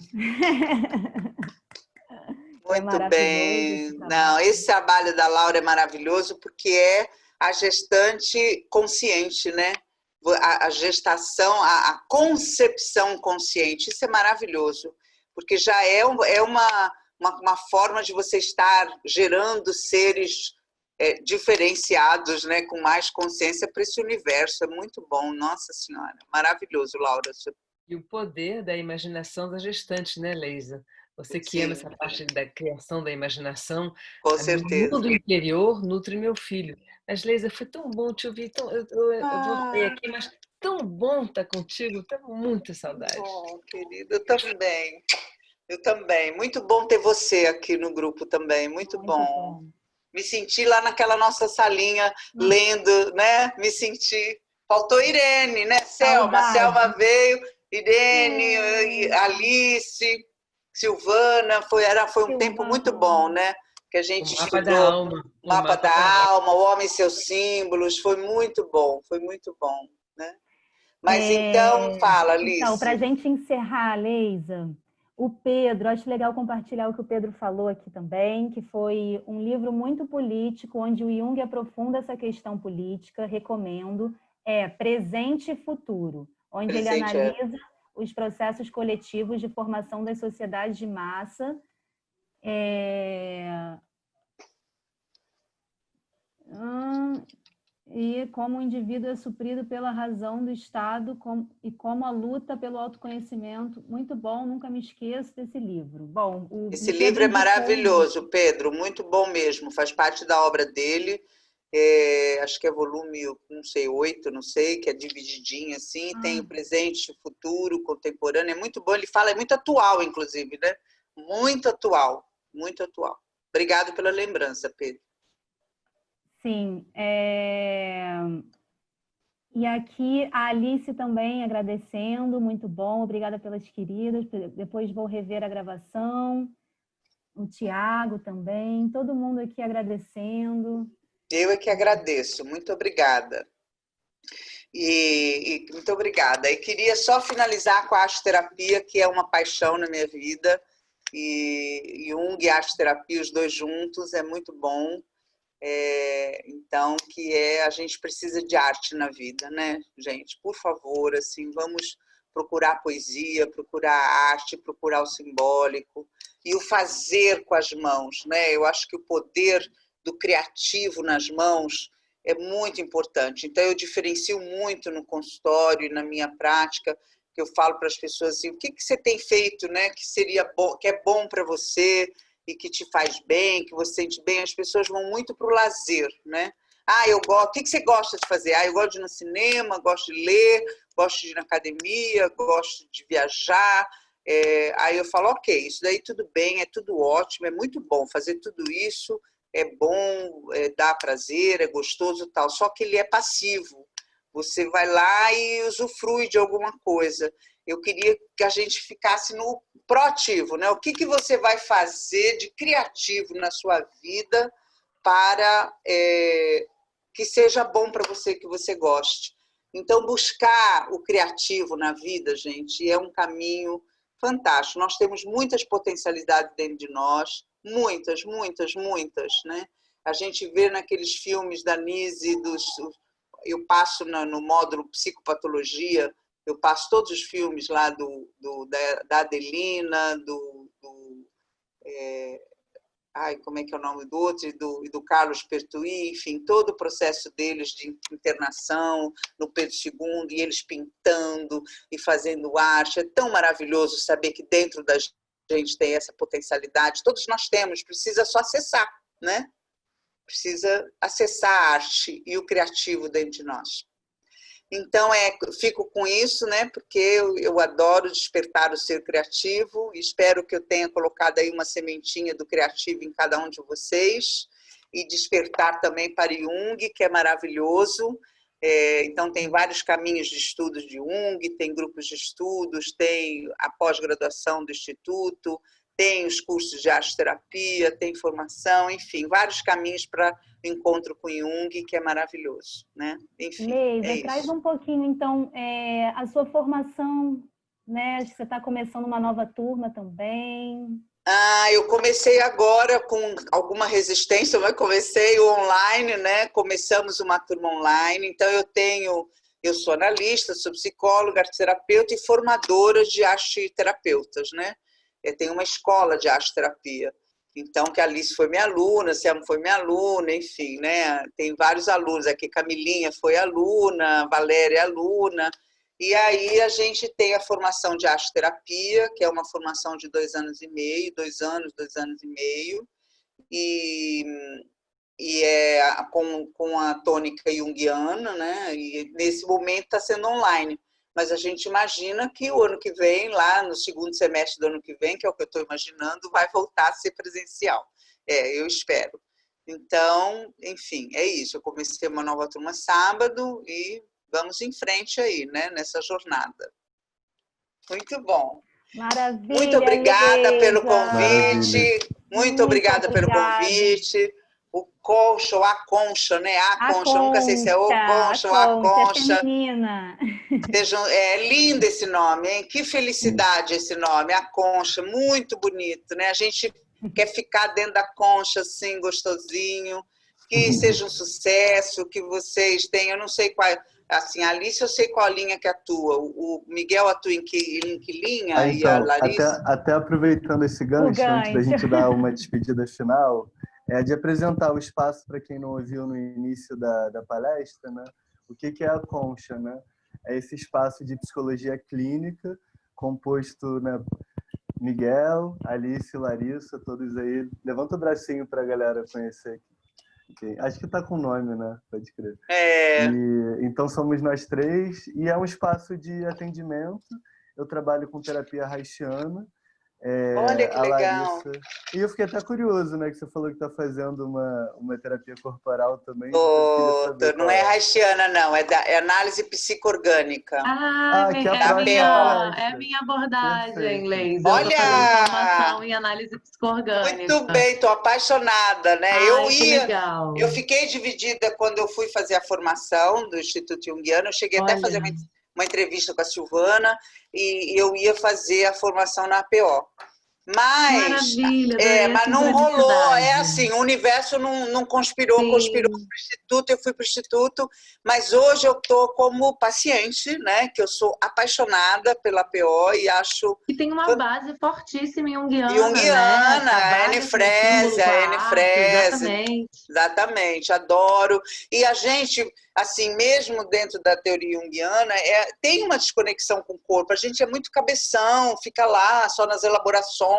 muito bem. Não, esse trabalho da Laura é maravilhoso porque é a gestante consciente, né? A gestação, a concepção consciente, isso é maravilhoso, porque já é uma forma de você estar gerando seres diferenciados, né, com mais consciência para esse universo. É muito bom, nossa senhora, maravilhoso, Laura. E o poder da imaginação da gestante, né, Leisa? Você que ama essa parte da criação da imaginação, com certeza. O mundo interior nutre meu filho. Mas, Leisa, foi tão bom te ouvir. Eu vou sair aqui, mas tão bom estar contigo, tenho muita saudade. Oh, querida, eu também. Muito bom ter você aqui no grupo também, muito bom. Me senti lá naquela nossa salinha, lendo, né? Me senti. Faltou Irene, né? Selma veio, Irene, Alice, Silvana, foi um tempo muito bom, né? Que a gente estudou. Mapa da Alma. Mapa da Alma, O Homem e Seus Símbolos, foi muito bom, né? Mas então, fala, Alice. Então, para a gente encerrar, Leisa, o Pedro, acho legal compartilhar o que o Pedro falou aqui também, que foi um livro muito político, onde o Jung aprofunda essa questão política, recomendo, Presente e Futuro, onde ele analisa os processos coletivos de formação das sociedades de massa, e como o indivíduo é suprido pela razão do Estado e como a luta pelo autoconhecimento. Muito bom, nunca me esqueço desse livro. Bom, esse livro é maravilhoso, Pedro, muito bom mesmo, faz parte da obra dele. Acho que é volume, não sei, 8, não sei, que é divididinho assim, tem o presente, o futuro, contemporâneo, é muito bom, ele fala, é muito atual, inclusive, né? Muito atual, muito atual. Obrigado pela lembrança, Pedro. Sim, e aqui a Alice também agradecendo, muito bom, obrigada pelas queridas, depois vou rever a gravação, o Tiago também, todo mundo aqui agradecendo. Eu é que agradeço, muito obrigada. Muito obrigada. E queria só finalizar com a arte-terapia, que é uma paixão na minha vida, e Jung e arte-terapia, os dois juntos, é muito bom. Então, a gente precisa de arte na vida, né, gente? Por favor, assim, vamos procurar poesia, procurar arte, procurar o simbólico e o fazer com as mãos, né? Eu acho que o poder do criativo nas mãos é muito importante. Então, eu diferencio muito no consultório e na minha prática, que eu falo para as pessoas assim, o que você tem feito, né, que seria bom, que é bom para você e que te faz bem, que você sente bem. As pessoas vão muito para o lazer, né? O que você gosta de fazer? Eu gosto de ir no cinema, gosto de ler, gosto de ir na academia, gosto de viajar. Aí eu falo, ok, isso daí tudo bem, é tudo ótimo, é muito bom fazer tudo isso, é bom, dá prazer, é gostoso e tal, só que ele é passivo. Você vai lá e usufrui de alguma coisa. Eu queria que a gente ficasse no proativo, né? O que você vai fazer de criativo na sua vida para que seja bom para você, que você goste. Então, buscar o criativo na vida, gente, é um caminho fantástico. Nós temos muitas potencialidades dentro de nós, muitas, né? A gente vê naqueles filmes da Nise, eu passo no módulo psicopatologia, eu passo todos os filmes lá da Adelina, como é que é o nome do outro, e do Carlos Pertuis, enfim, todo o processo deles de internação no Pedro II, e eles pintando e fazendo arte. É tão maravilhoso saber que dentro da gente tem essa potencialidade, todos nós temos, precisa só acessar, né? Precisa acessar a arte e o criativo dentro de nós. Então, fico com isso, né? Porque eu adoro despertar o ser criativo. Espero que eu tenha colocado aí uma sementinha do criativo em cada um de vocês e despertar também para Jung, que é maravilhoso. Então, tem vários caminhos de estudos de Jung, tem grupos de estudos, tem a pós-graduação do Instituto, tem os cursos de arte-terapia, tem formação, enfim, vários caminhos para o encontro com Jung, que é maravilhoso, né? Enfim, Leisa, traz um pouquinho, então, a sua formação, né? Acho que você está começando uma nova turma também. Eu comecei agora com alguma resistência, mas comecei online, né? Começamos uma turma online, então eu sou analista, sou psicóloga, arte-terapeuta e formadora de arte-terapeutas, né? Eu tenho uma escola de arte-terapia, então que a Alice foi minha aluna, a Selma foi minha aluna, enfim, né? Tem vários alunos aqui, Camilinha foi aluna, Valéria é aluna. E aí a gente tem a formação de arte-terapia, que é uma formação de 2 anos e meio, 2 anos e meio, e é com a tônica junguiana, né? E nesse momento está sendo online, mas a gente imagina que o ano que vem, lá no segundo semestre do ano que vem, que é o que eu estou imaginando, vai voltar a ser presencial. Eu espero. Então, enfim, é isso. Eu comecei uma nova turma sábado e vamos em frente aí, né, nessa jornada. Muito bom. Maravilha, muito obrigada pelo convite. Maravilha. Muito obrigada pelo convite. O concha, ou a concha, né? A concha, nunca sei se é o concha ou a concha. É feminina. É lindo esse nome, hein? Que felicidade esse nome, a concha, muito bonito, né? A gente quer ficar dentro da concha, assim, gostosinho, que seja um sucesso, que vocês tenham, eu não sei qual. Assim, a Alice, eu sei qual linha que atua. O Miguel atua em que linha? Então, e a Larissa? até aproveitando esse gancho, antes da gente dar uma despedida final, de apresentar o espaço para quem não ouviu no início da palestra, né? O que é a Concha, né? É esse espaço de psicologia clínica composto, né? Miguel, Alice, Larissa, todos aí. Levanta o bracinho para a galera conhecer aqui. Acho que está com nome, né? Pode crer. Então somos nós 3 e é um espaço de atendimento. Eu trabalho com terapia haitiana. Olha que legal. Larissa. E eu fiquei até curioso, né? Que você falou que está fazendo uma terapia corporal também. Não é haitiana, não. É análise psicoorgânica. Que é a minha abordagem, Leisa. Olha! Eu tô fazendo formação em análise psicoorgânica. Muito bem, estou apaixonada, né? Legal. Eu fiquei dividida quando eu fui fazer a formação do Instituto Junguiano. Eu cheguei até a fazer uma entrevista com a Silvana e eu ia fazer a formação na APO. Mas não rolou, assim, o universo não conspirou para o Instituto, eu fui para o Instituto, mas hoje eu estou como paciente, né, que eu sou apaixonada pela PO e acho... E tem uma base fortíssima em Junguiana, Junguiana, né? a Anne Frese, exatamente, adoro. E a gente, assim, mesmo dentro da teoria junguiana, tem uma desconexão com o corpo, a gente é muito cabeção, fica lá só nas elaborações,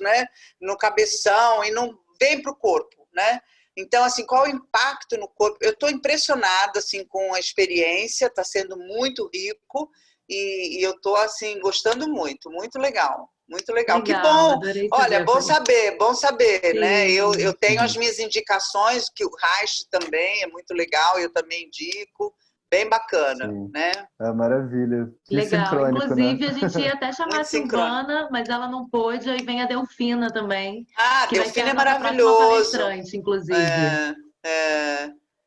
né, no cabeção e não vem para o corpo, né? Então, assim, qual o impacto no corpo? Eu estou impressionada, assim, com a experiência, está sendo muito rico e eu estou, assim, gostando muito, muito legal. Muito legal. Que bom! Olha, bom saber, né? Eu tenho as minhas indicações, que o Reich também é muito legal, eu também indico. Bem bacana, né? Maravilha. Legal. Inclusive, né? A gente ia até chamar a Silvana, mas ela não pôde, aí vem a Delfina também. Delfina é maravilhoso. Inclusive.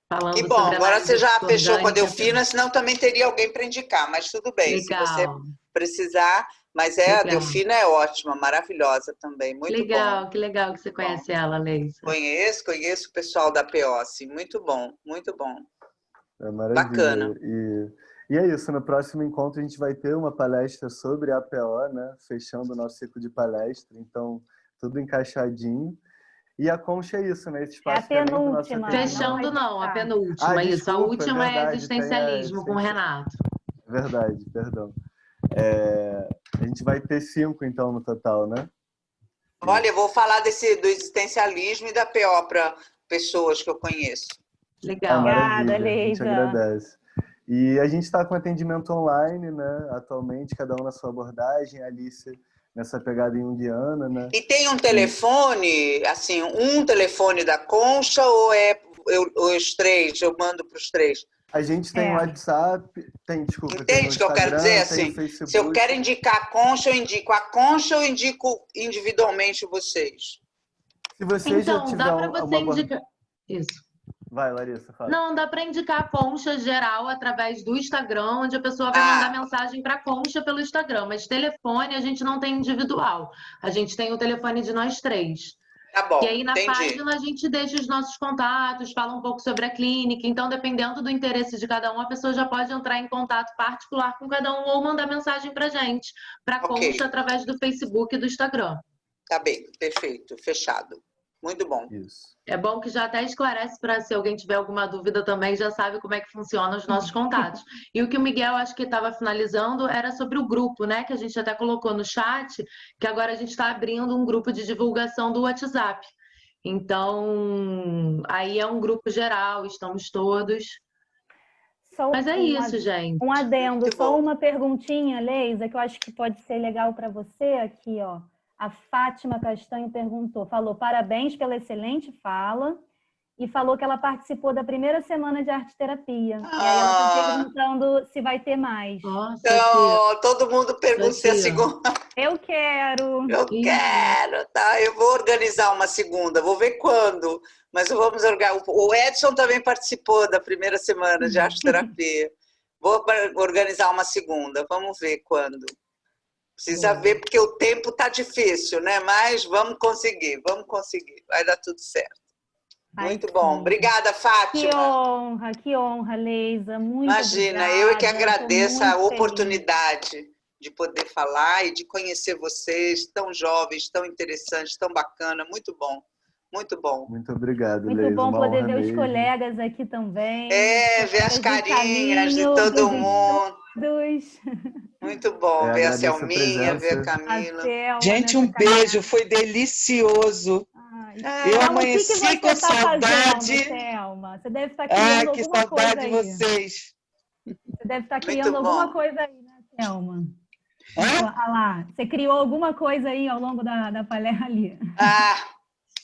Falando que bom, agora você já fechou com a Delfina, senão também teria alguém para indicar, mas tudo bem, legal. Se você precisar. Mas a Delfina é ótima, maravilhosa também, muito bom. Que legal que você conhece ela, Leisa. Conheço o pessoal da PO, assim, muito bom, muito bom. Maravilha. Bacana. E é isso, no próximo encontro a gente vai ter uma palestra sobre a APO, né? Fechando o nosso ciclo de palestra, então tudo encaixadinho. E a Concha é isso, né? Esse espaço é a penúltima. Fechando não, a penúltima, isso. Desculpa, a última verdade, é existencialismo com o Renato. Verdade, perdão. A gente vai ter 5, então, no total, né? Olha, eu vou falar do existencialismo e da PO para pessoas que eu conheço. Legal. Obrigada, Leisa. A gente agradece. E a gente está com atendimento online, né? Atualmente, cada um na sua abordagem. A Alice nessa pegada junguiana, né? E tem um telefone, assim, um telefone da Concha ou os 3? Eu mando para os 3? A gente tem o WhatsApp, desculpa. Entende o que eu quero dizer? Assim, se eu quero indicar a Concha, eu indico a Concha ou indico individualmente vocês? Se você já tiver dá para você indicar... Isso. Vai, Larissa, fala. Não, dá para indicar a Concha geral através do Instagram, onde a pessoa vai mandar mensagem para a Concha pelo Instagram. Mas telefone a gente não tem individual. A gente tem o telefone de nós 3. Tá bom, e aí na página a gente deixa os nossos contatos, fala um pouco sobre a clínica. Então, dependendo do interesse de cada um, a pessoa já pode entrar em contato particular com cada um ou mandar mensagem para a gente, para a Concha, através do Facebook e do Instagram. Tá bem, perfeito, fechado. Muito bom. Isso. É bom que já até esclarece para se alguém tiver alguma dúvida também, já sabe como é que funcionam os nossos contatos. E o que o Miguel, acho que estava finalizando, era sobre o grupo, né? Que a gente até colocou no chat, que agora a gente está abrindo um grupo de divulgação do WhatsApp. Então, aí é um grupo geral, estamos todos. Mas é isso, gente. Um adendo, só uma perguntinha, Leisa, que eu acho que pode ser legal para você aqui, ó. A Fátima Castanho falou parabéns pela excelente fala e falou que ela participou da primeira semana de arte terapia. E aí ela está perguntando se vai ter mais. Nossa, então, todo mundo pergunta se a segunda... Eu quero, tá? Eu vou organizar uma segunda, vou ver quando, mas vamos organizar. O Edson também participou da primeira semana de arte terapia. Vou organizar uma segunda, vamos ver quando. Precisa ver, porque o tempo tá difícil, né? Mas vamos conseguir, vai dar tudo certo. Muito bom. Obrigada, Fátima. Que honra, Leisa. Muito Imagina, obrigada. eu é que agradeço a oportunidade de poder falar e de conhecer vocês, tão jovens, tão interessantes, tão bacana. Muito bom. Muito bom. Muito obrigado, Leisa. Muito bom poder ver os colegas aqui também. Ver as carinhas de todo mundo. Muito bom ver a Selminha, ver a Camila. Gente, um beijo, foi delicioso. Eu amanheci com saudade. Selma? Você deve estar criando alguma que saudade coisa de vocês. Você deve estar criando alguma coisa aí, né, Selma? Olha lá, você criou alguma coisa aí ao longo da palestra ali.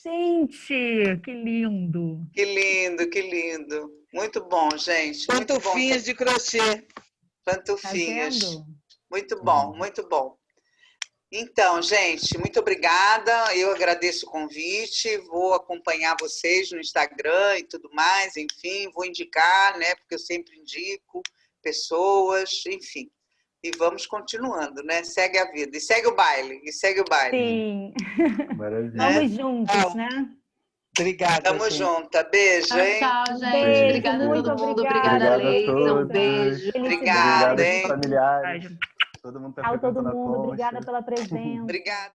Gente, que lindo. Que lindo, que lindo. Muito bom, gente. Pantufinhas de crochê. Pantufinhas. Tá, muito bom, muito bom. Então, gente, muito obrigada. Eu agradeço o convite. Vou acompanhar vocês no Instagram e tudo mais. Enfim, vou indicar, né? Porque eu sempre indico pessoas, enfim. E vamos continuando, né? Segue a vida. E segue o baile. Sim. Maravilha. Vamos juntos, né? Obrigada. Tamo junta. Beijo, hein? Tchau, gente. Obrigada a todo mundo. Obrigada, Leisa. Um beijo. Obrigada, hein? Familiares. Todo mundo tá Tchau, todo mundo. Obrigada pela presença. Obrigada.